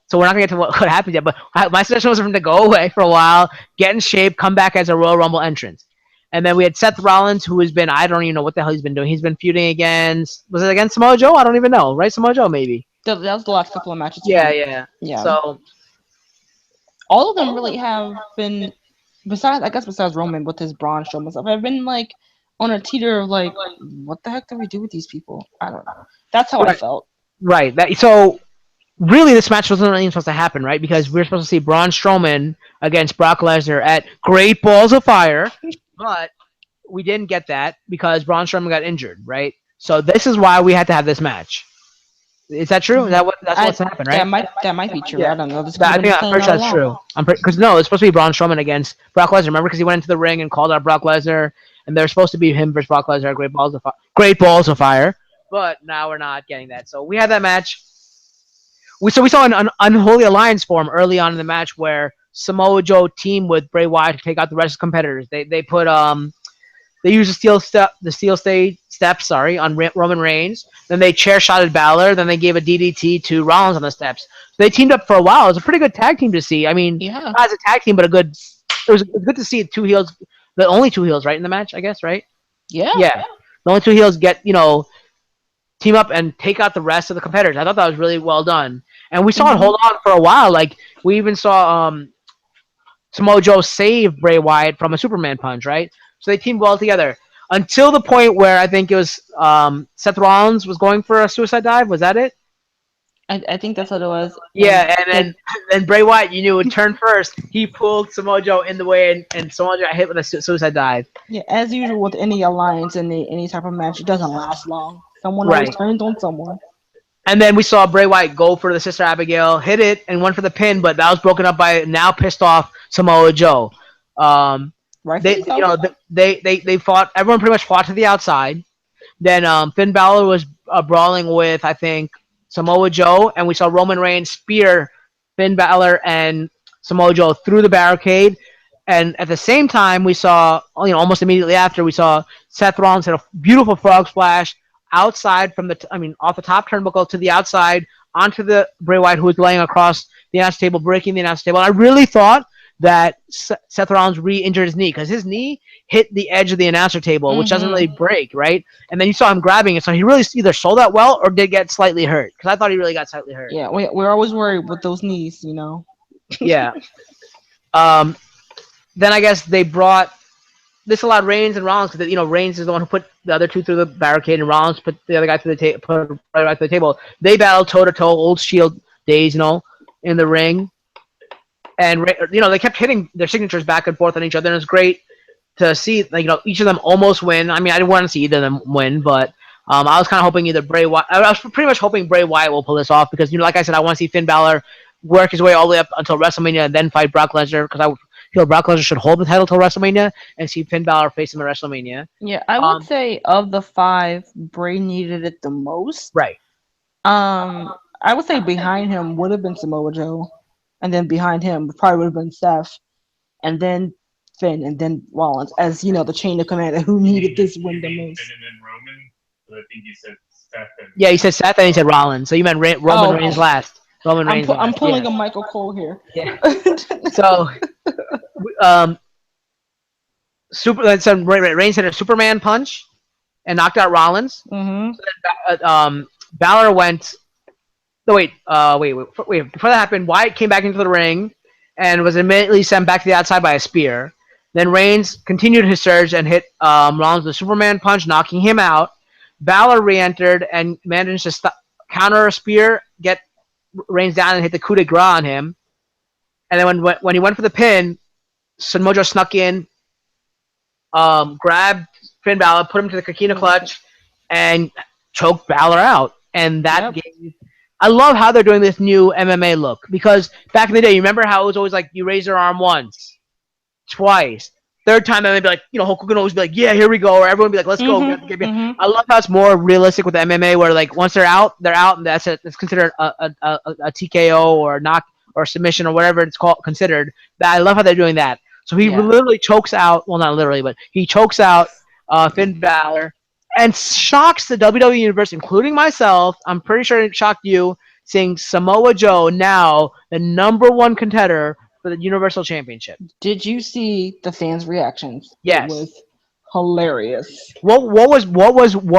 So we're not gonna get to what happened yet, but my suggestion was for him to go away for a while, get in shape, come back as a Royal Rumble entrant. And then we had Seth Rollins, who has been, I don't even know what the hell he's been doing. He's been feuding against, was it against Samoa Joe? I don't even know, right? Samoa Joe, maybe. That was the last couple of matches. Yeah, yeah. Yeah. So all of them really have been, besides Roman with his Braun Strowman stuff, have been like on a teeter of like, what the heck do we do with these people? I don't know. That's how I felt. right. So really, this match wasn't even supposed to happen, right? Because we were supposed to see Braun Strowman against Brock Lesnar at Great Balls of Fire, but we didn't get that because Braun Strowman got injured, right? So this is why we had to have this match. Is that true? Is that that's what's happened, right? That might be true. Yeah. I don't know. This I'm pretty sure that's true. Because no, it's supposed to be Braun Strowman against Brock Lesnar. Remember, because he went into the ring and called out Brock Lesnar, and they're supposed to be him versus Brock Lesnar at Great Balls of Fire. But now we're not getting that. So we had that match. We saw an unholy alliance form early on in the match where Samoa Joe teamed with Bray Wyatt to take out the rest of the competitors. They put they used the steel steps on Roman Reigns. Then they chair shotted Balor. Then they gave a DDT to Rollins on the steps. So they teamed up for a while. It was a pretty good tag team to see. I mean, not as a tag team, but a good. It was good to see two heels, the only two heels, right, in the match, I guess, right? Yeah. Yeah, the only two heels get team up and take out the rest of the competitors. I thought that was really well done, and we saw it hold on for a while. Like we even saw Samoa Joe save Bray Wyatt from a Superman punch, right? So they teamed well together until the point where I think it was Seth Rollins was going for a suicide dive. Was that it? I think that's what it was. Yeah, and then Bray Wyatt, you knew, would turn first. He pulled Samoa Joe in the way, and Samoa Joe got hit with a suicide dive. Yeah, as usual with any alliance in any type of match, it doesn't last long. Someone always turns on someone. And then we saw Bray Wyatt go for the Sister Abigail, hit it, and went for the pin, but that was broken up by now pissed off Samoa Joe. They fought. Everyone pretty much fought to the outside. Then Finn Balor was brawling with, I think, Samoa Joe, and we saw Roman Reigns spear Finn Balor and Samoa Joe through the barricade. And at the same time, we saw, almost immediately after, we saw Seth Rollins hit a beautiful frog splash outside from off the top turnbuckle to the outside onto the Bray Wyatt, who was laying across the announce table, breaking the announce table. And I really thought that Seth Rollins re-injured his knee because his knee hit the edge of the announcer table, which doesn't really break, right? And then you saw him grabbing it, so he really either sold that well or did get slightly hurt. Because I thought he really got slightly hurt. Yeah, we're always worried with those knees, you know. Yeah. Um, then I guess they brought this allowed Reigns and Rollins because Reigns is the one who put the other two through the barricade, and Rollins put the other guy through the table, put right through the table. They battled toe to toe, old Shield days, in the ring, and they kept hitting their signatures back and forth on each other, and it was great to see. Each of them almost win. I mean, I didn't want to see either of them win, but I was kind of hoping either Bray Wyatt. I was pretty much hoping Bray Wyatt will pull this off because like I said, I want to see Finn Balor work his way all the way up until WrestleMania and then fight Brock Lesnar because I feel Brock Lesnar should hold the title till WrestleMania and see Finn Balor face him at WrestleMania. Yeah, I would say of the 5, Bray needed it the most. Right. I would say behind him would have been Samoa Joe, and then behind him probably would have been Seth, and then Finn, and then Rollins, as the chain of command who needed this win the most. Finn and then Roman, but I think you said Seth. Yeah, you said Seth and you said Rollins, so you meant Roman Reigns last. Roman Reigns. I'm pulling a Michael Cole here. Yeah. So, Reigns hit a Superman punch and knocked out Rollins. Mm-hmm. So then, Balor went. No, wait. Before that happened, Wyatt came back into the ring and was immediately sent back to the outside by a spear. Then Reigns continued his surge and hit Rollins with a Superman punch, knocking him out. Balor re-entered and managed to counter a spear, get Reigns down, and hit the coup de grace on him. And then when he went for the pin, Samoa Joe snuck in, grabbed Finn Balor, put him to the Coquina clutch, and choked Balor out. And that gave. I love how they're doing this new MMA look because back in the day, you remember how it was always like you raise your arm once, twice, third time, MMA be like, Hulk Hogan always be like, yeah, here we go, or everyone be like, let's go. I love how it's more realistic with the MMA where like once they're out, and that's it. It's considered a TKO or a knock or submission or whatever it's called considered. I love how they're doing that. So he literally chokes out, well, not literally, but he chokes out Finn Balor. And shocks the WWE Universe, including myself. I'm pretty sure it shocked you, seeing Samoa Joe now the #1 contender for the Universal Championship. Did you see the fans' reactions? Yes. It was hilarious. What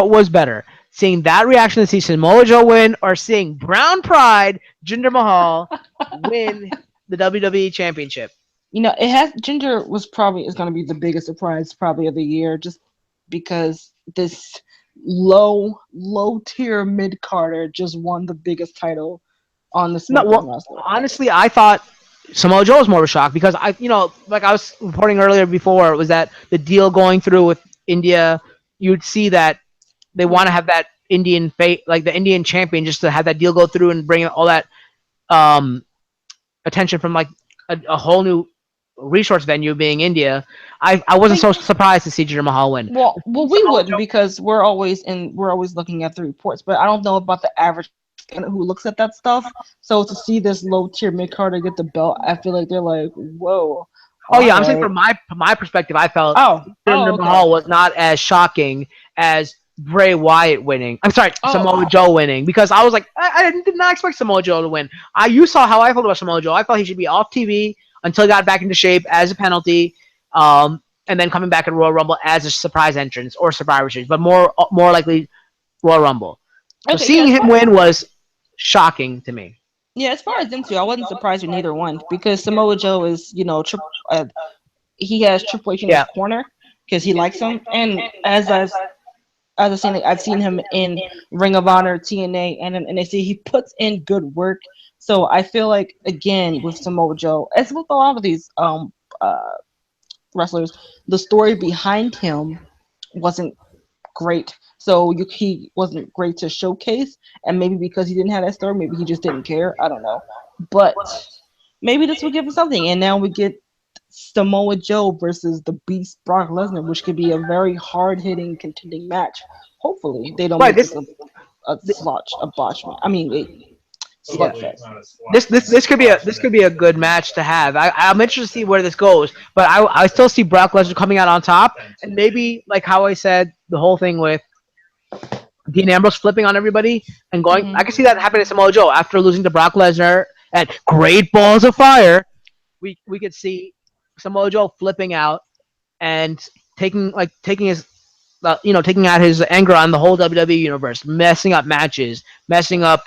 was better? Seeing that reaction to see Samoa Joe win or seeing Brown Pride Jinder Mahal win the WWE Championship? Jinder is going to be the biggest surprise probably of the year just because this low tier mid Carter just won the biggest title on the SmackDown roster. Honestly, I thought Samoa Joe was more of a shock because like I was reporting earlier before, was that the deal going through with India, you'd see that they want to have that Indian like the Indian champion, just to have that deal go through and bring all that attention from like a whole new resource venue being India. I wasn't so surprised to see Jinder Mahal win. Well, we wouldn't because we're always looking at the reports, but I don't know about the average who looks at that stuff. So to see this low tier mid carder get the belt, I feel like they're like, whoa. Oh yeah, I'm saying from my perspective, I felt Jinder Mahal was not as shocking as Bray Wyatt winning. I'm sorry, Samoa Joe winning, because I was like, I did not expect Samoa Joe to win. You saw how I felt about Samoa Joe. I felt he should be off TV until he got back into shape as a penalty, and then coming back at Royal Rumble as a surprise entrance or Survivor Series, but more likely Royal Rumble. So seeing him win was shocking to me. Yeah, as far as them two, I wasn't surprised with neither one because Samoa Joe is, he has Triple H in his corner because he likes him, and as I've seen him in Ring of Honor, TNA, and NXT. He puts in good work. So I feel like, again, with Samoa Joe, as with a lot of these wrestlers, the story behind him wasn't great. So he wasn't great to showcase. And maybe because he didn't have that story, maybe he just didn't care. I don't know. But maybe this will give him something. And now we get Samoa Joe versus the Beast Brock Lesnar, which could be a very hard-hitting, contending match. Hopefully, they don't make this a botch. I mean, Yeah. Hopefully, it's not a This squash could be a fest. good match to have. I'm interested to see where this goes, but I still see Brock Lesnar coming out on top, and maybe like how I said the whole thing with Dean Ambrose flipping on everybody and going. I Hmm. can see that happening to Samoa Joe after losing to Brock Lesnar at Great Balls of Fire. We could see Samoa Joe flipping out and taking his taking out his anger on the whole WWE universe, messing up matches, messing up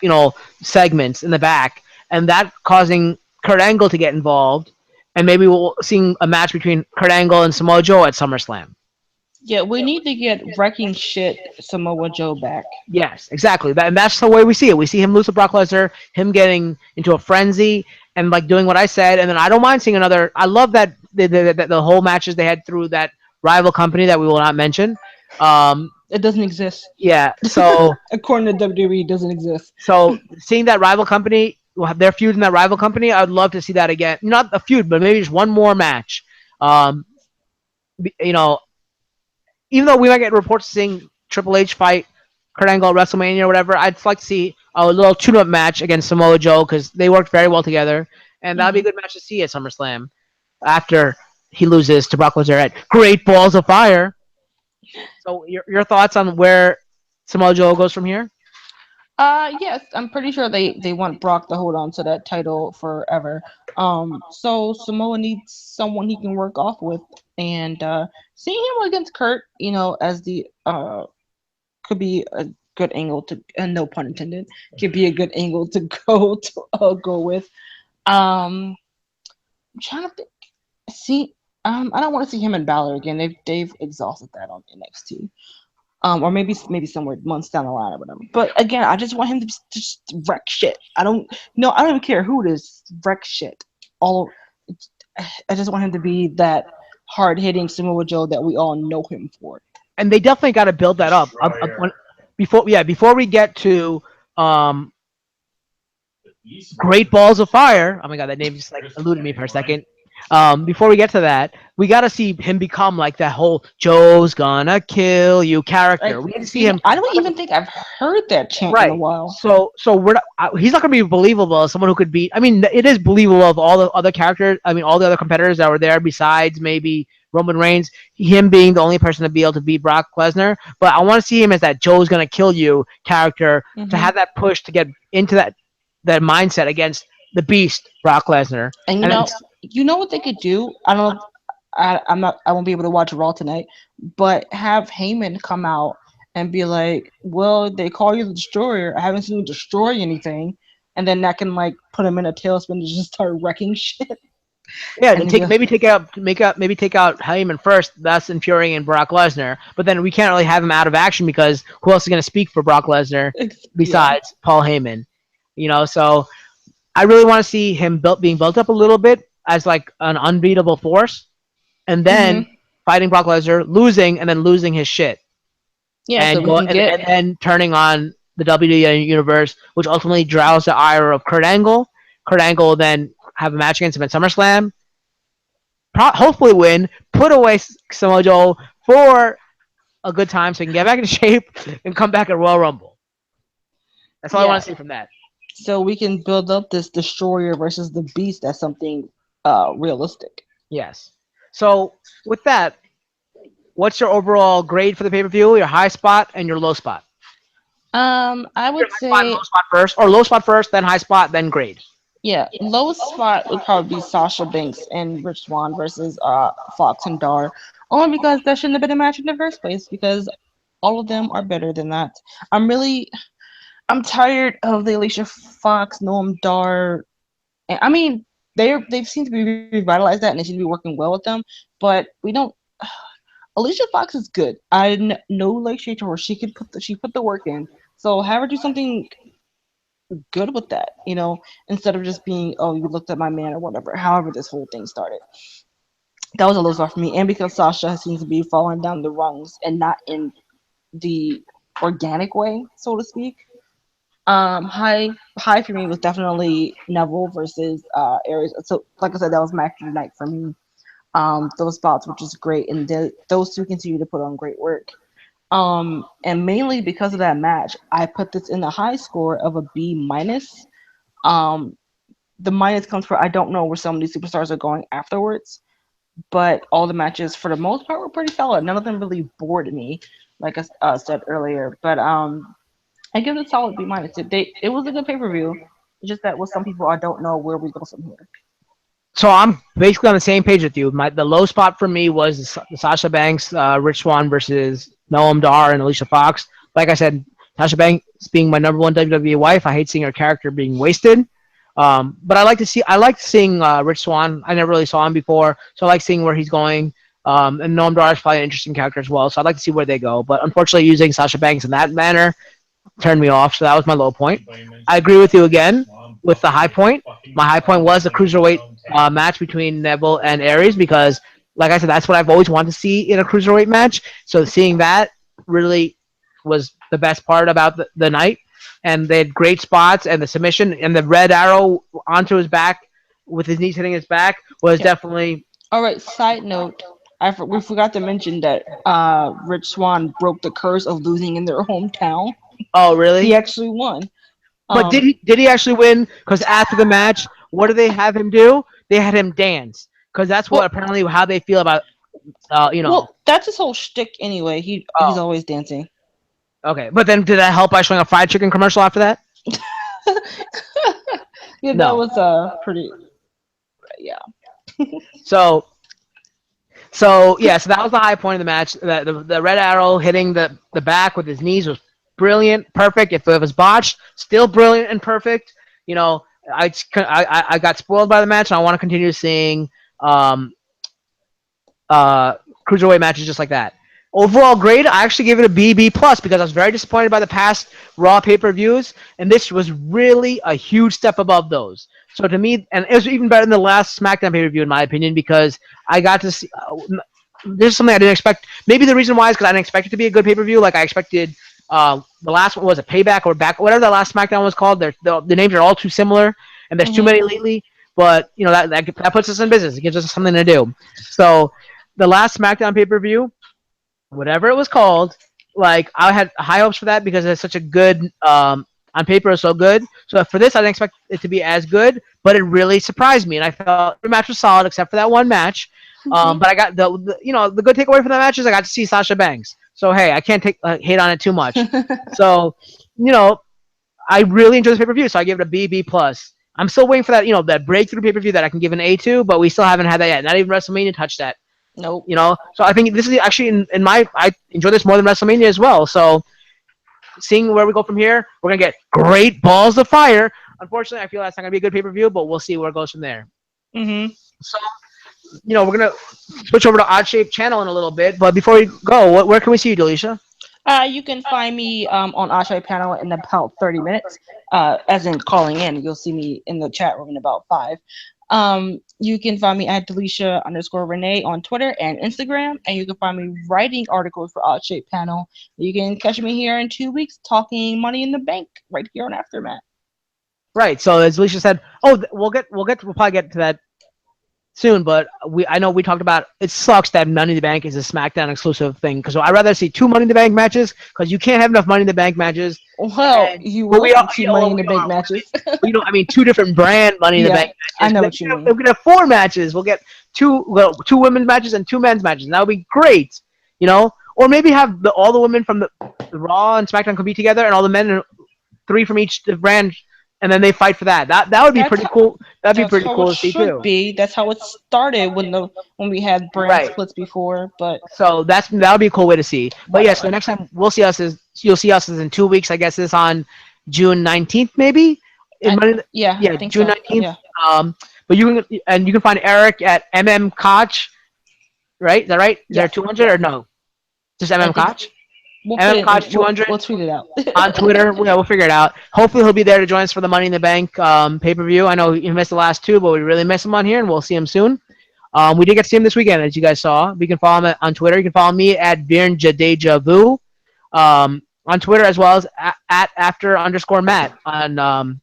segments in the back, and that causing Kurt Angle to get involved, and maybe we'll seeing a match between Kurt Angle and Samoa Joe at SummerSlam. Yeah, we need to get wrecking shit Samoa Joe back. Yes, exactly. And that's the way we see it. We see him lose to Brock Lesnar, him getting into a frenzy, and like doing what I said. And then I don't mind seeing another. I love that the whole matches they had through that rival company that we will not mention. Um, It doesn't exist. yeah. So According to WWE, it doesn't exist. seeing that rival company, their feud in that rival company, I'd love to see that again. Not a feud, but maybe just one more match. Um, you know, even though we might get reports seeing Triple H fight Kurt Angle at WrestleMania or whatever, I'd like to see a little tune-up match against Samoa Joe because they worked very well together, and that'd be a Hmm. good match to see at SummerSlam after he loses to Brock Lesnar at Great Balls of Fire. So your thoughts on where Samoa Joe goes from here? Yes, I'm pretty sure they want Brock to hold on to that title forever. So Samoa needs someone he can work off with, and seeing him against Kurt, as the could be a good angle to, and no pun intended, could be a good angle to go with. I'm trying to think. See, I don't want to see him and Balor again. They've exhausted that on NXT. Or maybe somewhere months down the line or whatever. But again, I just want him to just wreck shit. I don't even care who it is, wreck shit. All I just want him to be that hard hitting Samoa Joe that we all know him for. And they definitely got to build that Destroyer. before we get to um, The Beast Great Wars. Balls of Fire. Oh my god, that name just like There's too eluded me many, for a Ryan. second. Before we get to that, we got to see him become like that whole "Joe's gonna kill you" character. Like, We need to see him I don't even think I've heard that chant in a right. while. So we're not, he's not gonna be believable as someone who could beat. I mean, it is believable of all the other characters. I mean, all the other competitors that were there besides maybe Roman Reigns. Him being the only person to be able to beat Brock Lesnar. But I want to see him as that Joe's gonna kill you character to Hmm. have that push to get into that mindset against the Beast Brock Lesnar. And And then you know what they could do? I don't know. I'm not. I won't be able to watch Raw tonight, but have Heyman come out and be like, "Well, they call you the Destroyer. I haven't seen you destroy anything," and then that can like put him in a tailspin to just start wrecking shit. yeah, to And then maybe take out Heyman first, thus infuriating Brock Lesnar. But then we can't really have him out of action because who else is going to speak for Brock Lesnar yeah. besides Paul Heyman? So I really want to see him being built up a little bit as like an unbeatable force, and then Hmm. fighting Brock Lesnar, losing, and then losing his shit, Yeah. So and we go can get. and then turning on the WWE universe, which ultimately draws the ire of Kurt Angle. Kurt Angle will then have a match against him at SummerSlam, hopefully win, put away Samoa Joe for a good time so he can get back into shape and come back at Royal Rumble. That's all I Yeah. want to see from that. So we can build up this Destroyer versus the Beast as something realistic. Yes. So with that, what's your overall grade for the pay per view? Your high spot and your low spot. I Your would high spot and say low spot first, or low spot first, then high spot, then grade. yeah, lowest spot would probably be Sasha Banks and Rich Swann versus Fox and Dar. Only because that shouldn't have been a match in the first place, because all of them are better than that. I'm really I'm tired of the Alicia Fox, Noam Dar, and I mean they've seemed to be revitalized that and they seem to be working well with them, but we don't Alicia Fox is good. I know like she told her she put the work in. So have her do something good with that, instead of just being, oh, you looked at my man or whatever. However, this whole thing started. That was a low spot for me, and because Sasha seems to be falling down the rungs and not in the organic way, so to speak. High for me was definitely Neville versus Aries. So, like I said, that was match of the night for me. Those spots, which is great, and those two continue to put on great work. And mainly because of that match, I put this in the high score of a B minus. Um, the minus comes for I don't know where some of these superstars are going afterwards, but all the matches for the most part were pretty solid. None of them really bored me, like I said earlier. But I give it a solid B minus. It was a good pay per view. Just that with some people, I don't know where we go from here. So I'm basically on the same page with you. The low spot for me was the Sasha Banks, Rich Swann versus Noam Dar and Alicia Fox. Like I said, Sasha Banks being my number one WWE wife, I hate seeing her character being wasted. But I like seeing Rich Swann. I never really saw him before, so I like seeing where he's going. And Noam Dar is probably an interesting character as well, so I'd like to see where they go. But unfortunately, using Sasha Banks in that manner turned me off. So that was my low point. I agree with you again with the high point. My high point was the cruiserweight match between Neville and Aries because, like I said, that's what I've always wanted to see in a cruiserweight match. So seeing that really was the best part about the night. And they had great spots, and the submission and the red arrow onto his back with his knees hitting his back was Yeah. definitely. All right. Side note, we forgot to mention that Rich Swann broke the curse of losing in their hometown. Oh, He really? actually won. But Um, did he actually win? Because after the match, what did they have him do? They had him dance because that's what well, apparently how they feel about you know. that's his whole shtick anyway. He's Oh, always dancing. okay. But then did that help by showing a fried chicken commercial after that? Yeah, that No. was pretty. Yeah. So yeah, so that was the high point of the match. The red arrow hitting the back with his knees was brilliant, perfect. If it was botched, still brilliant and perfect. You know, I got spoiled by the match, and I want to continue seeing um, uh, cruiserweight matches just like that. Overall grade, I actually gave it a B plus because I was very disappointed by the past Raw pay per views, and this was really a huge step above those. So to me, and it was even better than the last SmackDown pay per view in my opinion because I got to see. This is something I didn't expect. Maybe the reason why is because I didn't expect it to be a good pay per view. Like I expected. The last one was a payback or back, whatever the last SmackDown was called. The names are all too similar, and there's too Hmm. many lately. But you know that puts us in business. It gives us something to do. So the last SmackDown pay per view, whatever it was called, like I had high hopes for that because it's such a good on paper it's so good. So for this, I didn't expect it to be as good, but it really surprised me, and I felt every match was solid except for that one match. Hmm. But I got the good takeaway from that match is I got to see Sasha Banks. So hey, I can't take hate on it too much. So you know I really enjoyed this pay per view, so I give it a B plus. I'm still waiting for that breakthrough pay per view that I can give an A to, but we still haven't had that yet. Not even WrestleMania touched that. Nope. So I think this is actually in my I enjoy this more than WrestleMania as well. So seeing where we go from here, we're gonna get great balls of fire. Unfortunately, I feel that's not gonna be a good pay per view, but we'll see where it goes from there. Hmm. So we're gonna switch over to Odd Shape Channel in a little bit, but before we go, where can we see you, Delisha? You can find me on Ashay panel in about 30 minutes. As in calling in, you'll see me in the chat room in about 5. You can find me at Delisha_Renee on Twitter and Instagram, and you can find me writing articles for Odd Shape Panel. You can catch me here in 2 weeks talking Money in the Bank right here on Aftermath. Right. So as Delisha said, we'll probably get to that soon, but I know we talked about it sucks that Money in the Bank is a SmackDown exclusive thing because I'd rather see 2 Money in the Bank matches because you can't have enough Money in the Bank matches. Well, And you but will we are, have two Money in the Bank matches. I mean, two different brand Money in the Yeah, Bank I matches. know But what you if mean. we could have 4 matches, we'll get two women's matches and 2 men's matches. And that would be great, Or maybe have all the women from the Raw and SmackDown compete together, and all the men 3 from each brand, and then they fight for that. That would be That's pretty how, cool. That'd be that's pretty how it cool to see should too. be. That's how it started when we had brand Right. splits before. But So that would be a cool way to see. But yes, the whatever. next time you'll see us is in 2 weeks. I guess it's on June 19th, maybe. In Monday, Yeah, I yeah, think June so. 19th. Yeah. But you can find Eric at Koch, right? Is that right? Is there Yes. 200 or Yes. no? Just I think Koch? we'll put it Koch in. We'll 200 we'll tweet it out. on Twitter. Yeah, we'll figure it out. Hopefully he'll be there to join us for the Money in the Bank pay per view. I know he missed the last 2, but we really miss him on here, and we'll see him soon. We did get to see him this weekend, as you guys saw. You can follow him on Twitter. You can follow me at VirnJaDejaVu on Twitter, as well as at after_Matt on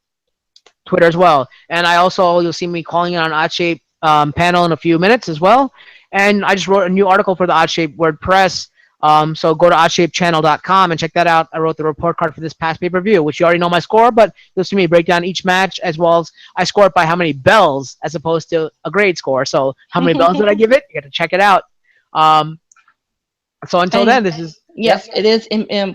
Twitter as well. And you'll see me calling in on Odd Shape panel in a few minutes as well. And I just wrote a new article for the Odd Shape WordPress So go to oddshapechannel.com and check that out. I wrote the report card for this past pay-per-view, which you already know my score, but you'll see me break down each match as well as I score it by how many bells as opposed to a grade score. So how many bells did I give it? You got to check it out. So until And then, this is yes, it is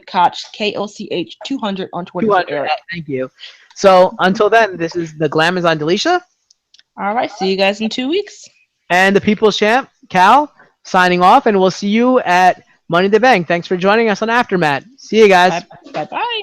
Koch KOCH 200 on Twitter for 200. Eric. Thank you. So until then, this is the Glamazon Delisha All right, see you guys in 2 weeks. and the People's Champ, Cal, signing off, and we'll see you at Money in the Bank. Thanks for joining us on AfterMat. See you guys. Bye bye.